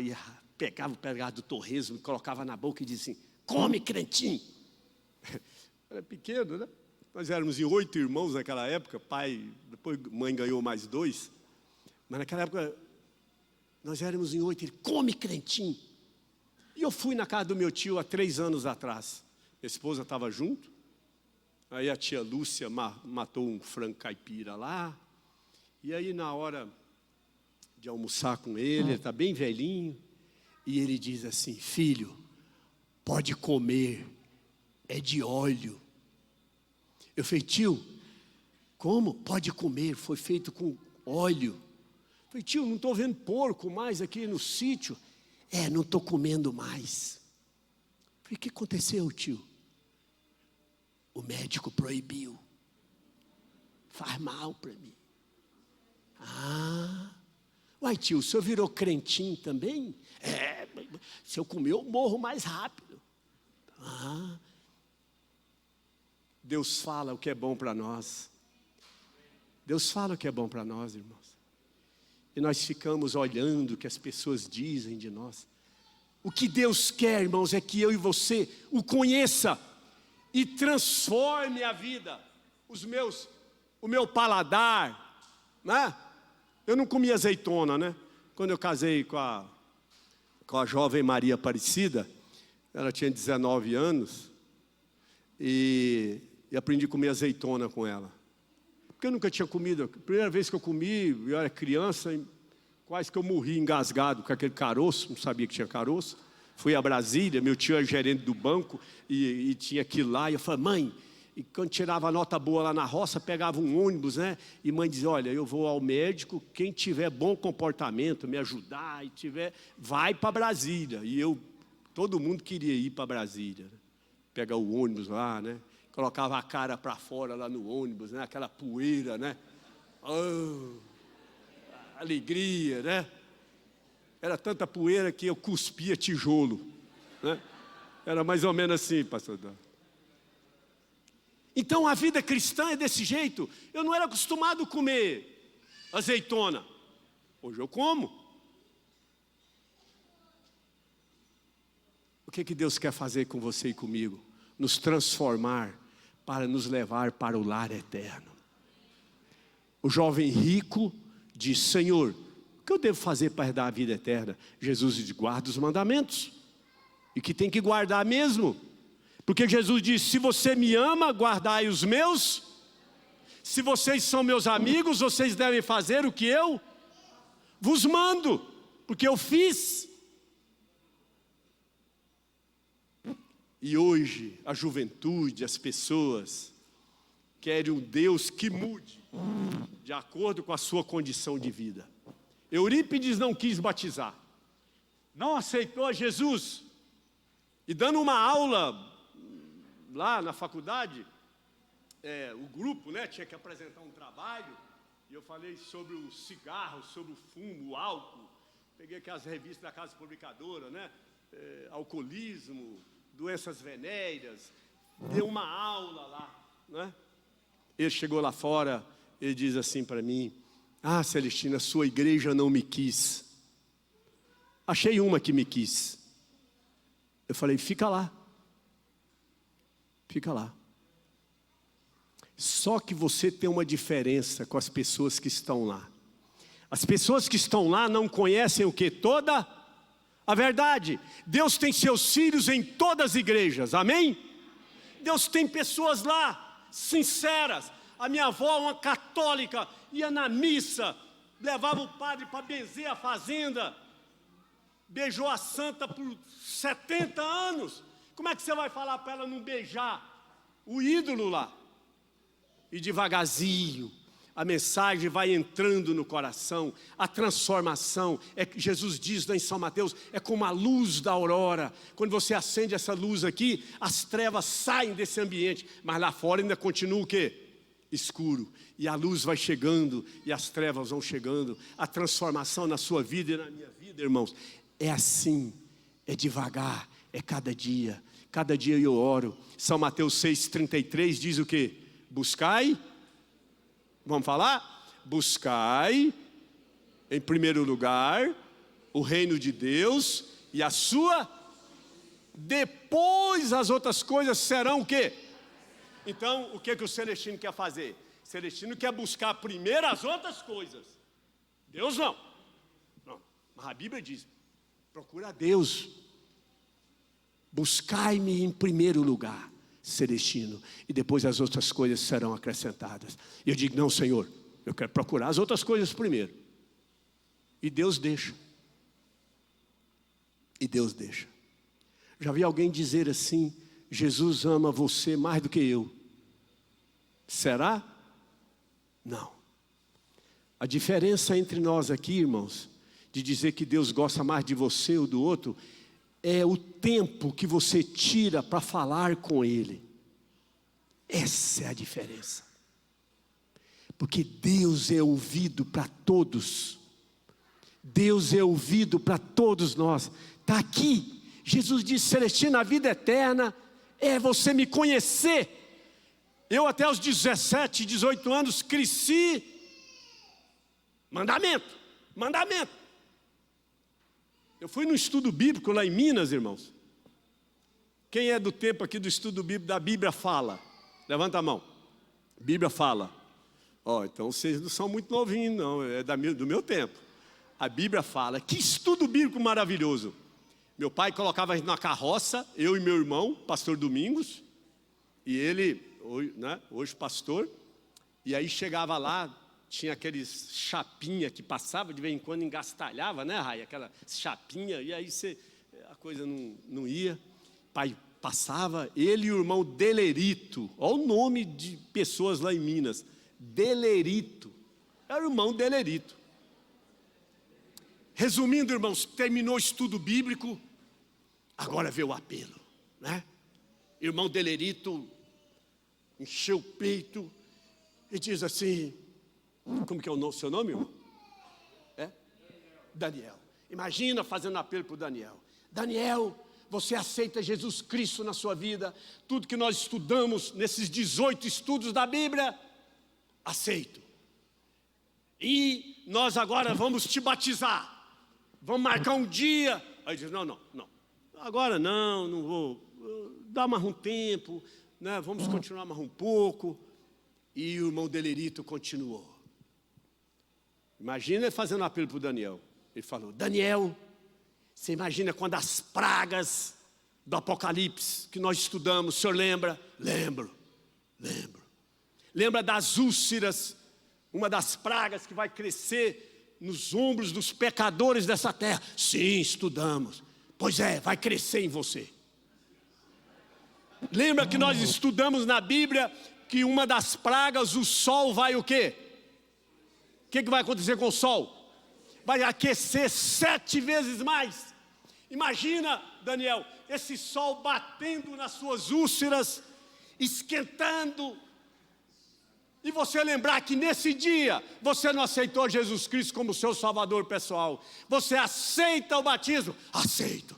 o pedaço do torresmo, colocava na boca e dizia assim: come, crentinho. Era pequeno, né? Nós éramos em 8 irmãos naquela época, pai, depois mãe ganhou mais 2, mas naquela época nós éramos em 8, ele: come, crentinho. E eu fui na casa do meu tio há 3 anos atrás, minha esposa estava junto, aí a tia Lúcia matou um frango caipira lá, e aí na hora de almoçar com ele está bem velhinho, e ele diz assim: filho, pode comer, é de óleo. Eu falei: tio, como? Pode comer, foi feito com óleo. Eu falei: tio, não estou vendo porco mais aqui no sítio. Não estou comendo mais. Eu falei: o que aconteceu, tio? O médico proibiu. Faz mal para mim. Uai, tio, o senhor virou crentinho também? Se eu comer eu morro mais rápido. Deus fala o que é bom para nós. Deus fala o que é bom para nós, irmãos. E nós ficamos olhando o que as pessoas dizem de nós. O que Deus quer, irmãos, é que eu e você o conheça e transforme a vida. O meu paladar, né? Eu não comia azeitona, né? Quando eu casei com a jovem Maria Aparecida, ela tinha 19 anos, e aprendi a comer azeitona com ela. Porque eu nunca tinha comido. A primeira vez que eu comi, eu era criança, quase que eu morri engasgado com aquele caroço, não sabia que tinha caroço. Fui a Brasília, meu tio era gerente do banco, e tinha aquilo lá, e eu falei: mãe, e quando tirava a nota boa lá na roça, pegava um ônibus, né? E mãe dizia: olha, eu vou ao médico, quem tiver bom comportamento, me ajudar, e vai para Brasília. E todo mundo queria ir para Brasília, né? Pegar o ônibus lá, né? Colocava a cara para fora lá no ônibus, né? Aquela poeira, né? Alegria, né? Era tanta poeira que eu cuspia tijolo, né? Era mais ou menos assim, pastor Dan. Então a vida cristã é desse jeito. Eu não era acostumado a comer azeitona. Hoje eu como. O que Deus quer fazer com você e comigo? Nos transformar para nos levar para o lar eterno. O jovem rico diz: Senhor, o que eu devo fazer para herdar a vida eterna? Jesus diz: guarda os mandamentos. E que tem que guardar mesmo. Porque Jesus disse: se você me ama, guardai os meus. Se vocês são meus amigos, vocês devem fazer o que eu vos mando, porque eu fiz. E hoje a juventude, as pessoas querem um Deus que mude de acordo com a sua condição de vida. Eurípides não quis batizar, não aceitou a Jesus. E dando uma aula lá na faculdade, o grupo, né, tinha que apresentar um trabalho, e eu falei sobre o cigarro, sobre o fumo, o álcool. Peguei aqui as revistas da Casa Publicadora, né, alcoolismo, doenças venéreas, deu uma aula lá, né? Ele chegou lá fora, ele diz assim para mim: ah, Celestina, sua igreja não me quis. Achei uma que me quis. Eu falei: fica lá. Fica lá. Só que você tem uma diferença com as pessoas que estão lá. As pessoas que estão lá não conhecem o que? Toda a verdade. Deus tem seus filhos em todas as igrejas, amém? Deus tem pessoas lá, sinceras. A minha avó, uma católica, ia na missa, levava o padre para benzer a fazenda, beijou a santa por 70 anos. Como é que você vai falar para ela não beijar o ídolo lá? E devagarzinho, a mensagem vai entrando no coração, a transformação, Jesus diz lá em São Mateus, é como a luz da aurora. Quando você acende essa luz aqui, as trevas saem desse ambiente, mas lá fora ainda continua o quê? Escuro. E a luz vai chegando, e as trevas vão chegando. A transformação na sua vida e na minha vida, irmãos, é assim, é devagar, é cada dia. Cada dia eu oro. São Mateus 6,33 diz o quê? Buscai, vamos falar? Buscai, em primeiro lugar, o reino de Deus e a sua, depois as outras coisas serão o quê? Então, o que o Celestino quer fazer? O Celestino quer buscar primeiro as outras coisas. Deus não. Não. Mas a Bíblia diz, procura a Deus. Buscai-me em primeiro lugar, Celestino, e depois as outras coisas serão acrescentadas. E eu digo, não, Senhor, eu quero procurar as outras coisas primeiro. E Deus deixa. E Deus deixa. Já vi alguém dizer assim, Jesus ama você mais do que eu. Será? Não. A diferença entre nós aqui, irmãos, de dizer que Deus gosta mais de você ou do outro, é o tempo que você tira para falar com Ele. Essa é a diferença. Porque Deus é ouvido para todos. Deus é ouvido para todos nós. Está aqui. Jesus disse, Celestino, a vida eterna é você me conhecer. Eu até os 17, 18 anos cresci. Mandamento. Eu fui no estudo bíblico lá em Minas, irmãos. Quem é do tempo aqui do estudo bíblico da Bíblia fala? Levanta a mão. Bíblia fala. Então vocês não são muito novinhos, não. É do meu tempo. A Bíblia fala. Que estudo bíblico maravilhoso. Meu pai colocava a gente na carroça, eu e meu irmão, pastor Domingos, e ele, hoje pastor, e aí chegava lá, tinha aqueles chapinha que passava, de vez em quando engastalhava, né, Rai? Aquela chapinha, e aí a coisa não ia. Pai passava, ele e o irmão Delerito, olha o nome de pessoas lá em Minas, Delerito, era o irmão Delerito. Resumindo, irmãos, terminou o estudo bíblico, agora veio o apelo, né? Irmão Delerito encheu o peito e diz assim, como que é o seu nome, irmão? Daniel. Imagina fazendo apelo para o Daniel. Daniel, você aceita Jesus Cristo na sua vida? Tudo que nós estudamos nesses 18 estudos da Bíblia, aceito. E nós agora vamos te batizar. Vamos marcar um dia. Aí diz, não. Agora não vou. Dá mais um tempo, né? Vamos continuar mais um pouco. E o irmão Delerito continuou. Imagina ele fazendo apelo para o Daniel. Ele falou, Daniel, você imagina quando as pragas do Apocalipse que nós estudamos, o senhor lembra? Lembro. Lembra das úlceras, uma das pragas que vai crescer nos ombros dos pecadores dessa terra? Sim, estudamos. Pois é, vai crescer em você. Lembra que nós estudamos na Bíblia que uma das pragas, o sol vai o quê? O que vai acontecer com o sol? Vai aquecer 7 vezes mais. Imagina, Daniel, esse sol batendo nas suas úlceras, esquentando, e você lembrar que nesse dia você não aceitou Jesus Cristo como seu salvador pessoal. Você aceita o batismo? Aceito.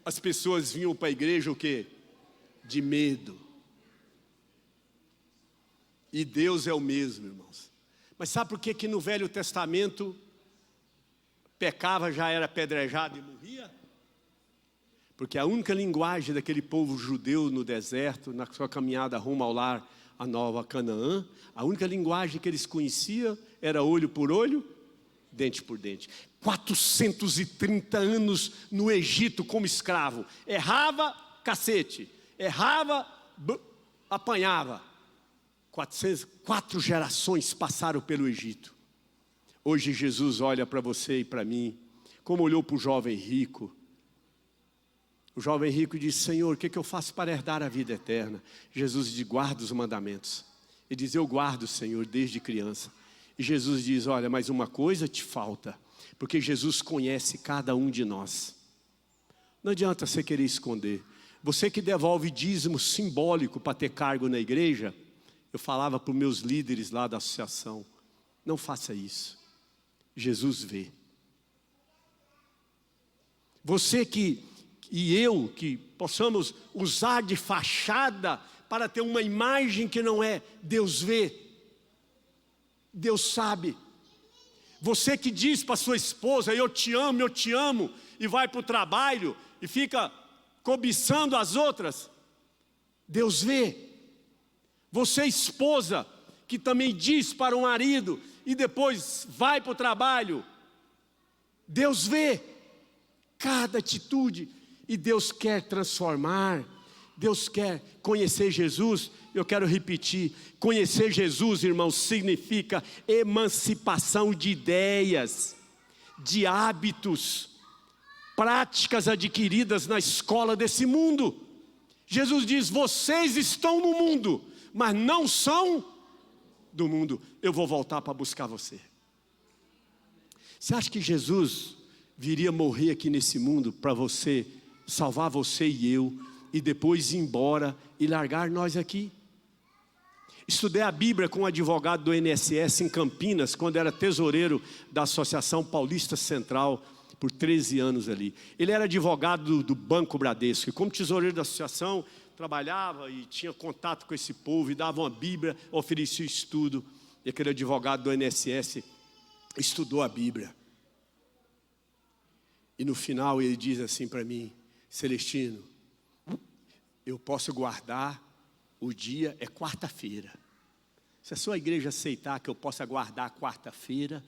As pessoas vinham para a igreja o quê? De medo. E Deus é o mesmo, irmãos. Mas sabe por que no Velho Testamento pecava, já era apedrejado e morria? Porque a única linguagem daquele povo judeu no deserto, na sua caminhada rumo ao lar, a nova Canaã, a única linguagem que eles conheciam era olho por olho, dente por dente. 430 anos no Egito como escravo. Errava, cacete. Errava, apanhava. 4 gerações passaram pelo Egito. Hoje Jesus olha para você e para mim, como olhou para o jovem rico. O jovem rico diz, Senhor, o que eu faço para herdar a vida eterna? Jesus diz, guarda os mandamentos. Ele diz, eu guardo, Senhor, desde criança. E Jesus diz, olha, mas uma coisa te falta, porque Jesus conhece cada um de nós. Não adianta você querer esconder. Você que devolve dízimo simbólico para ter cargo na igreja, eu falava para os meus líderes lá da associação, não faça isso. Jesus vê. Você e eu que possamos usar de fachada para ter uma imagem que não é, Deus vê. Deus sabe. Você que diz para sua esposa, eu te amo, e vai para o trabalho e fica cobiçando as outras, Deus vê. Você esposa que também diz para o marido e depois vai para o trabalho, Deus vê cada atitude e Deus quer transformar. Deus quer conhecer Jesus. Eu quero repetir, conhecer Jesus, irmãos, significa emancipação de ideias, de hábitos, práticas adquiridas na escola desse mundo. Jesus diz, vocês estão no mundo, mas não são do mundo. Eu vou voltar para buscar você. Você acha que Jesus viria morrer aqui nesse mundo para você, salvar você e eu, e depois ir embora e largar nós aqui? Estudei a Bíblia com um advogado do INSS em Campinas, quando era tesoureiro da Associação Paulista Central, por 13 anos ali. Ele era advogado do Banco Bradesco, e como tesoureiro da associação, trabalhava e tinha contato com esse povo, e dava uma Bíblia, oferecia estudo, e aquele advogado do INSS estudou a Bíblia. E no final ele diz assim para mim, Celestino, eu posso guardar, o dia é quarta-feira. Se a sua igreja aceitar que eu possa guardar quarta-feira,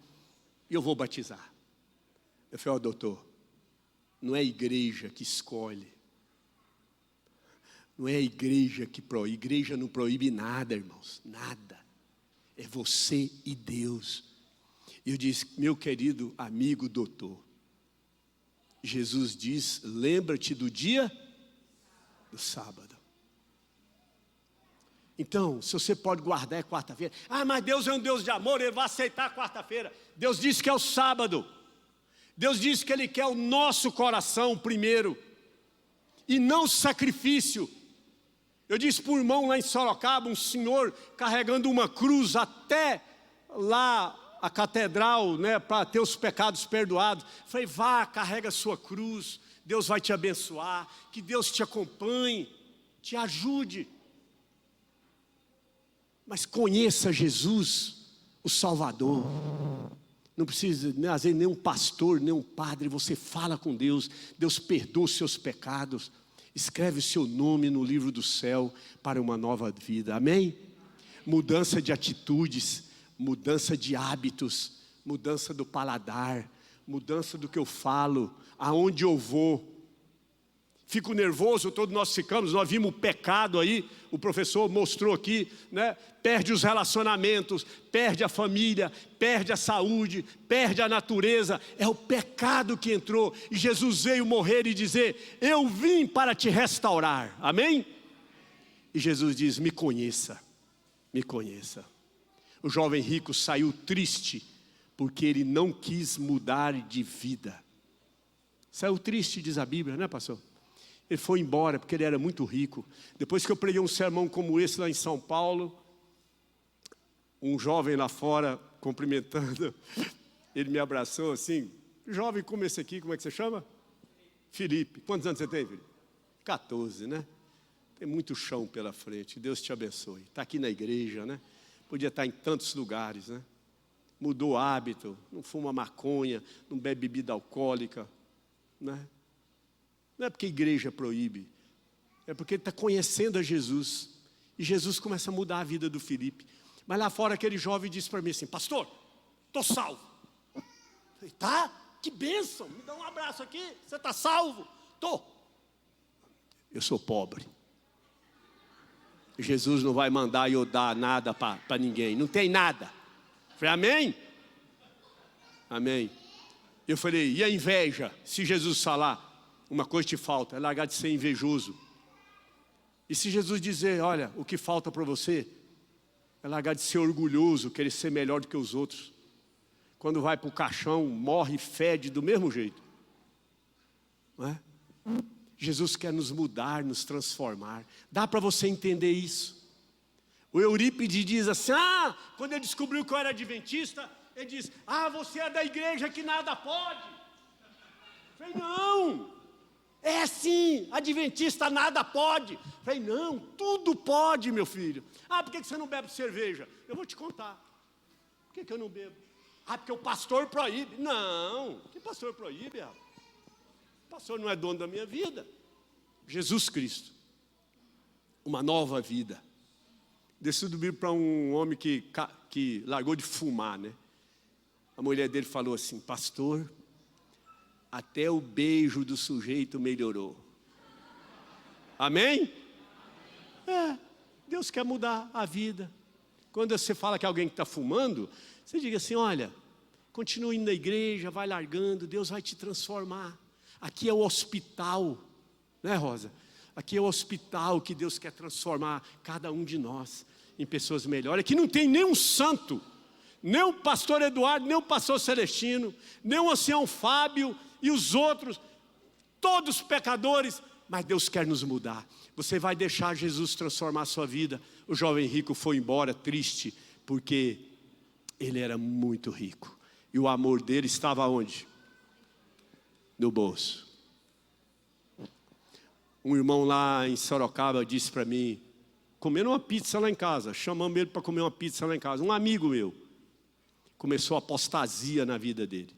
eu vou batizar. Eu falei, doutor, não é a igreja que escolhe. Não é a igreja que proíbe. Igreja não proíbe nada, irmãos, nada. É você e Deus. Eu disse, meu querido amigo doutor, Jesus diz, lembra-te do dia do sábado. Então, se você pode guardar é quarta-feira. Ah, mas Deus é um Deus de amor, Ele vai aceitar a quarta-feira. Deus disse que é o sábado. Deus disse que Ele quer o nosso coração primeiro, e não sacrifício. Eu disse para o irmão lá em Sorocaba, um senhor carregando uma cruz até lá a catedral, né, para ter os pecados perdoados. Falei, vá, carrega a sua cruz, Deus vai te abençoar, que Deus te acompanhe, te ajude. Mas conheça Jesus, o Salvador. Não precisa, às vezes, nem um pastor, nem um padre. Você fala com Deus, Deus perdoa os seus pecados, escreve o seu nome no livro do céu para uma nova vida, amém? Mudança de atitudes, mudança de hábitos, mudança do paladar, mudança do que eu falo, aonde eu vou. Fico nervoso, todos nós ficamos, nós vimos o pecado aí, o professor mostrou aqui, né? Perde os relacionamentos, perde a família, perde a saúde, perde a natureza, é o pecado que entrou, e Jesus veio morrer e dizer, eu vim para te restaurar, amém? E Jesus diz, me conheça, me conheça. O jovem rico saiu triste, porque ele não quis mudar de vida. Saiu triste, diz a Bíblia, né, pastor? Ele foi embora porque ele era muito rico. Depois que eu preguei um sermão como esse lá em São Paulo, um jovem lá fora, cumprimentando, ele me abraçou assim, jovem como esse aqui, como é que você chama? Felipe. Quantos anos você tem, Felipe? 14, né? Tem muito chão pela frente, Deus te abençoe. Está aqui na igreja, né? Podia estar em tantos lugares, né? Mudou o hábito, não fuma maconha, não bebe bebida alcoólica, né? Não é porque a igreja proíbe, é porque ele está conhecendo a Jesus. E Jesus começa a mudar a vida do Felipe. Mas lá fora aquele jovem disse para mim assim, pastor, estou salvo. Eu falei, tá? Que bênção, me dá um abraço aqui, você está salvo? Estou. Eu sou pobre. Jesus não vai mandar eu dar nada para ninguém, não tem nada. Eu falei, amém? Amém. Eu falei, e a inveja? Se Jesus falar, uma coisa te falta, é largar de ser invejoso. E se Jesus dizer, olha, o que falta para você É largar de ser orgulhoso, querer ser melhor do que os outros. Quando vai para o caixão, morre e fede do mesmo jeito. Não é? Jesus quer nos mudar, nos transformar. Dá para você entender isso? O Eurípides diz assim, quando ele descobriu que eu era adventista, ele diz, você é da igreja que nada pode. Eu falei, não, é assim, adventista nada pode. Eu falei, não, tudo pode, meu filho. Por que você não bebe cerveja? Eu vou te contar. Por que eu não bebo? Porque o pastor proíbe. Não, que pastor proíbe? O pastor não é dono da minha vida. Jesus Cristo, uma nova vida. Desci do Bíblia para um homem que largou de fumar, né? A mulher dele falou assim, pastor, até o beijo do sujeito melhorou. Amém? Deus quer mudar a vida. Quando você fala que alguém está fumando, você diga assim, olha, continue indo na igreja, vai largando, Deus vai te transformar. Aqui é o hospital, né, Rosa? Aqui é o hospital que Deus quer transformar cada um de nós em pessoas melhores. Aqui não tem nenhum santo, nem o pastor Eduardo, nem o pastor Celestino, nem o ancião Fábio e os outros, todos pecadores, mas Deus quer nos mudar. Você vai deixar Jesus transformar a sua vida. O jovem rico foi embora triste, porque ele era muito rico. E o amor dele estava onde? No bolso. Um irmão lá em Sorocaba disse para mim, comendo uma pizza lá em casa, chamamos ele para comer uma pizza lá em casa, um amigo meu, começou a apostasia na vida dele.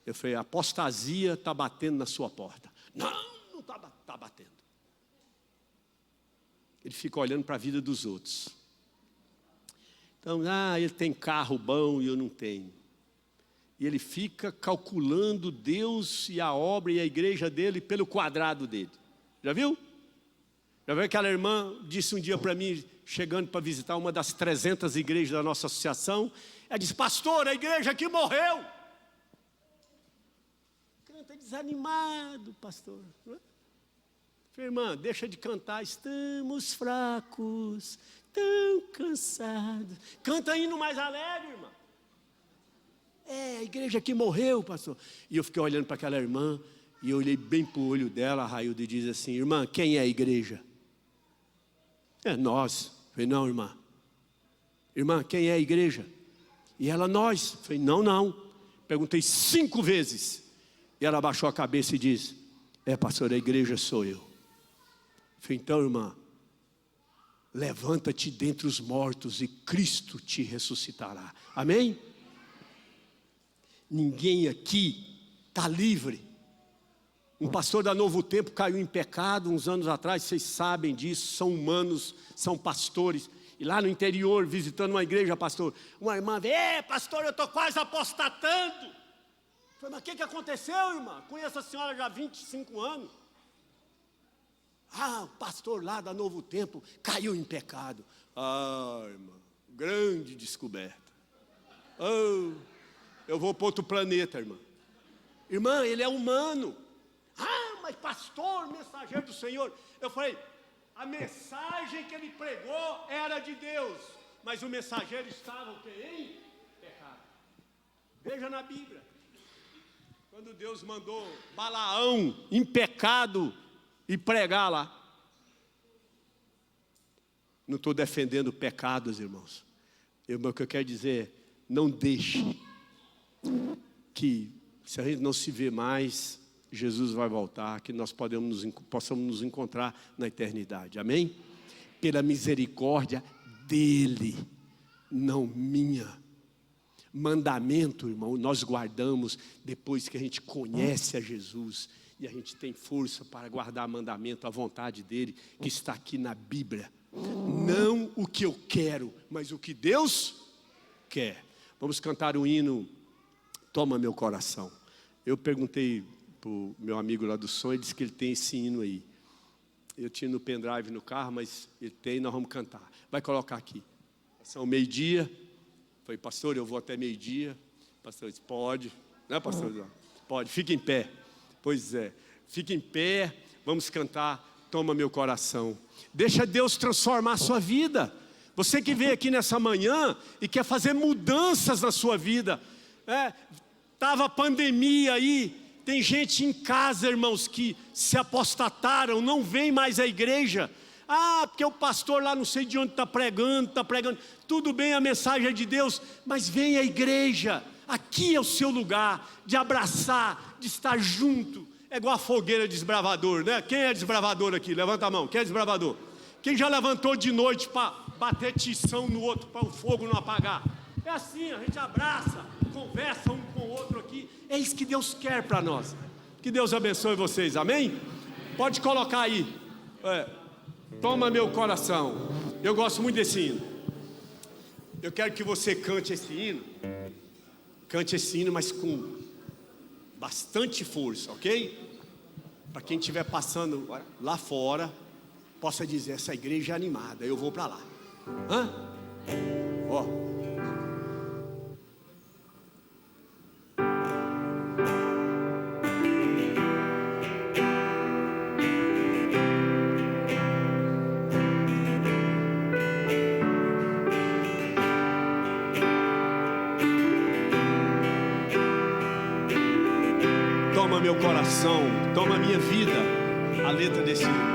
Eu falei, a apostasia está batendo na sua porta. Não está batendo. Ele fica olhando para a vida dos outros. Então, ele tem carro bom e eu não tenho. E ele fica calculando Deus e a obra e a igreja dele pelo quadrado dele. Já viu? Já viu aquela irmã disse um dia para mim, chegando para visitar uma das 300 igrejas da nossa associação, ela disse, pastor, a igreja aqui morreu. Canta desanimado, pastor. Falei, irmã, deixa de cantar, estamos fracos, tão cansados. Canta hino mais alegre, irmã. A igreja aqui morreu, pastor. E eu fiquei olhando para aquela irmã, e eu olhei bem para o olho dela, a Railda, e diz assim, irmã, quem é a igreja? É nós. Eu falei, não, irmã. Irmã, quem é a igreja? E ela, nós. Eu falei, não. Perguntei 5 vezes. E ela abaixou a cabeça e disse, pastor, a igreja sou eu. Eu falei, então, irmã, levanta-te dentre os mortos e Cristo te ressuscitará. Amém? Ninguém aqui está livre. Um pastor da Novo Tempo caiu em pecado uns anos atrás, vocês sabem disso, são humanos, são pastores. E lá no interior, visitando uma igreja, pastor, uma irmã veio, pastor, eu estou quase apostatando. Eu falei, mas o que aconteceu, irmã? Conheço a senhora já há 25 anos. O pastor lá da Novo Tempo caiu em pecado. Irmã, grande descoberta. Eu vou para outro planeta, irmã. Irmã, ele é humano. Mas pastor, mensageiro do Senhor. Eu falei, a mensagem que ele pregou era de Deus, mas o mensageiro estava o quê? Em pecado. Veja na Bíblia, quando Deus mandou Balaão em pecado e pregar lá. Não estou defendendo pecados, irmãos. O que eu quero dizer é, não deixe que, se a gente não se vê mais, Jesus vai voltar, que nós possamos nos encontrar na eternidade, amém? Pela misericórdia dele, não minha. Mandamento, irmão, nós guardamos depois que a gente conhece a Jesus, e a gente tem força para guardar mandamento, a vontade dele, que está aqui na Bíblia. Não o que eu quero, mas o que Deus quer. Vamos cantar o hino, Toma Meu Coração. Eu perguntei para o meu amigo lá do som, ele disse que ele tem esse hino aí. Eu tinha no pendrive no carro, mas ele tem, nós vamos cantar. Vai colocar aqui. São meio-dia. Falei, pastor, eu vou até meio-dia. Pastor disse, pode. Não é, pastor? Pode, fica em pé. Pois é, fica em pé, vamos cantar, Toma Meu Coração. Deixa Deus transformar a sua vida. Você que veio aqui nessa manhã e quer fazer mudanças na sua vida. Estava a pandemia aí, tem gente em casa, irmãos, que se apostataram, não vem mais à igreja. Porque o pastor lá não sei de onde está pregando. Tudo bem, a mensagem é de Deus, mas vem à igreja. Aqui é o seu lugar de abraçar, de estar junto. É igual a fogueira de desbravador, né? Quem é desbravador aqui? Levanta a mão. Quem é desbravador? Quem já levantou de noite para bater tição no outro, para o fogo não apagar? É assim, a gente abraça, conversa um com o outro aqui. É isso que Deus quer para nós. Que Deus abençoe vocês, amém? Pode colocar aí. Toma meu coração. Eu gosto muito desse hino. Eu quero que você cante esse hino. Cante esse hino, mas com bastante força, ok? Para quem estiver passando lá fora, possa dizer, essa igreja é animada, eu vou para lá. Toma meu coração, toma minha vida, a letra desse hino.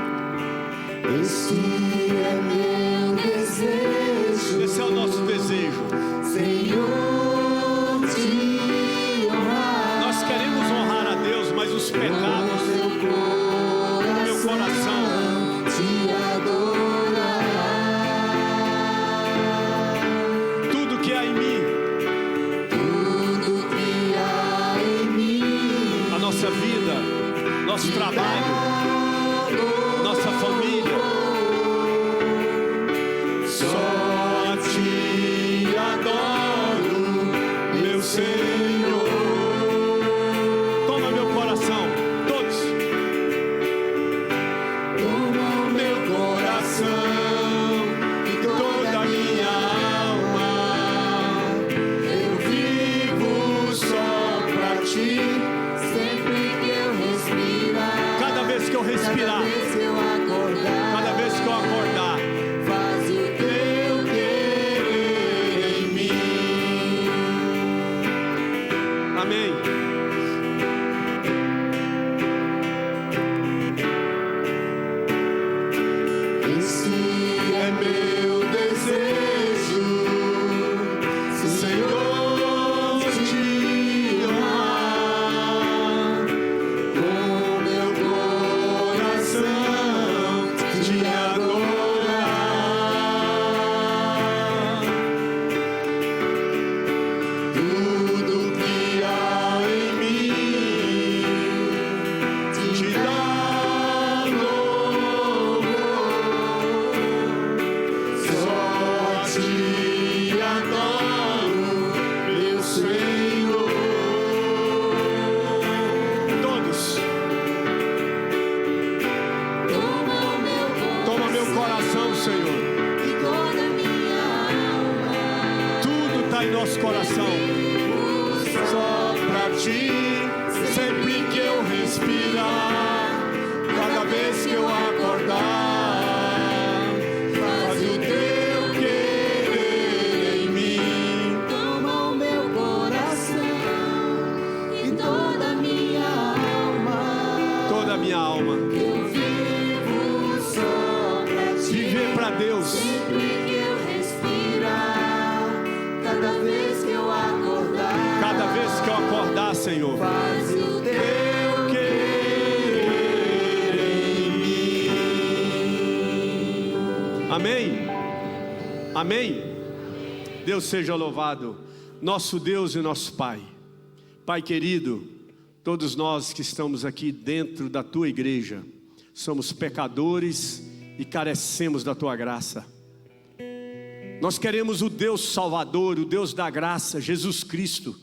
Esse é meu desejo. Esse é o nosso desejo, Senhor, te honrar. Nós queremos honrar a Deus, mas os pecados do meu coração te adorará. Tudo que há em mim, Tudo que há em mim, a nossa vida, nosso trabalho, nossa família, só te adoro, meu Senhor. Toma meu coração, todos. toma Meu coração e toda a minha alma, eu vivo só pra ti. Sempre que eu respirar, cada vez que eu respirar, vez que eu acordar, cada vez que eu acordar, faz o teu querer em mim. amém. Esse é meu desejo, Senhor, te honrar. Com meu coração te adorar. Tudo que há em mim te dá louvor. Só te adoro, meu Senhor. Todos, Toma toma meu coração, Senhor. e toda minha alma, Tudo está em nosso coração. só pra ti. Sempre que eu respirar, cada vez que eu acordar, faz o teu querer em mim. Toma o meu coração e toda a minha alma, Toda a minha alma, eu vivo só pra ti. viver para Deus. Sempre que eu respirar, cada vez que eu acordar, Cada vez que eu acordar, Senhor, faz o teu eu querer em mim. Amém? Amém? Deus seja louvado, nosso Deus e nosso Pai. Pai querido, todos nós que estamos aqui dentro da Tua igreja, somos pecadores e carecemos da Tua graça. Nós queremos o Deus Salvador, o Deus da graça, Jesus Cristo.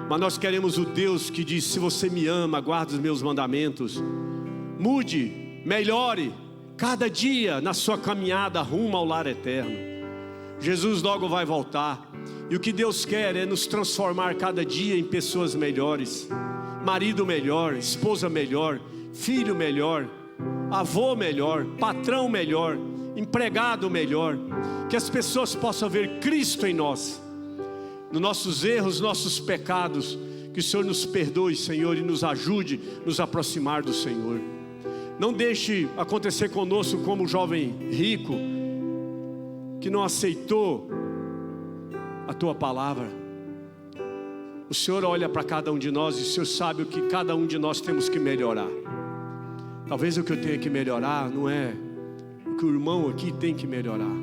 Mas nós queremos o Deus que diz, se você me ama, guarda os meus mandamentos. Mude, melhore, cada dia na sua caminhada rumo ao lar eterno. Jesus logo vai voltar. E o que Deus quer é nos transformar cada dia em pessoas melhores. Marido melhor, esposa melhor, filho melhor, avô melhor, patrão melhor, empregado melhor, que as pessoas possam ver Cristo em nós, nos nossos erros, nossos pecados. Que o Senhor nos perdoe, Senhor, e nos ajude a nos aproximar do Senhor. Não deixe acontecer conosco como o jovem rico, que não aceitou a Tua palavra. O Senhor olha para cada um de nós e o Senhor sabe o que cada um de nós temos que melhorar. Talvez o que eu tenha que melhorar não é o que o irmão aqui tem que melhorar.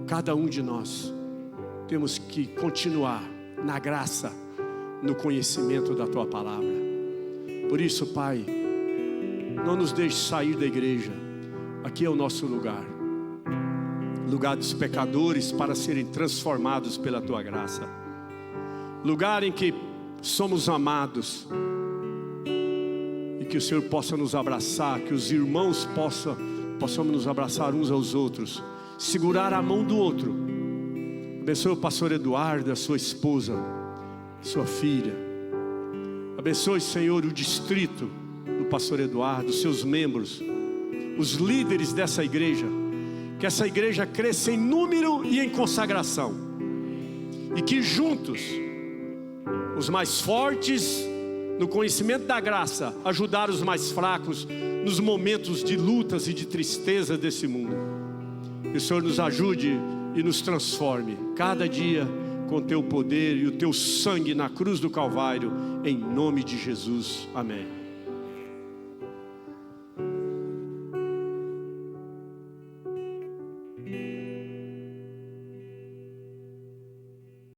Cada um de nós temos que continuar na graça, no conhecimento da Tua palavra. Por isso, Pai, não nos deixe sair da igreja. Aqui é o nosso lugar, lugar dos pecadores para serem transformados pela Tua graça, lugar em que somos amados, e que o Senhor possa nos abraçar, que os irmãos possamos nos abraçar uns aos outros, segurar a mão do outro. Abençoe o pastor Eduardo, a sua esposa, sua filha. Abençoe, Senhor, o distrito do pastor Eduardo, seus membros, os líderes dessa igreja. Que essa igreja cresça em número e em consagração, e que juntos, os mais fortes no conhecimento da graça, ajudar os mais fracos nos momentos de lutas e de tristeza desse mundo. Que o Senhor nos ajude e nos transforme cada dia com Teu poder e o Teu sangue na cruz do Calvário, em nome de Jesus, amém.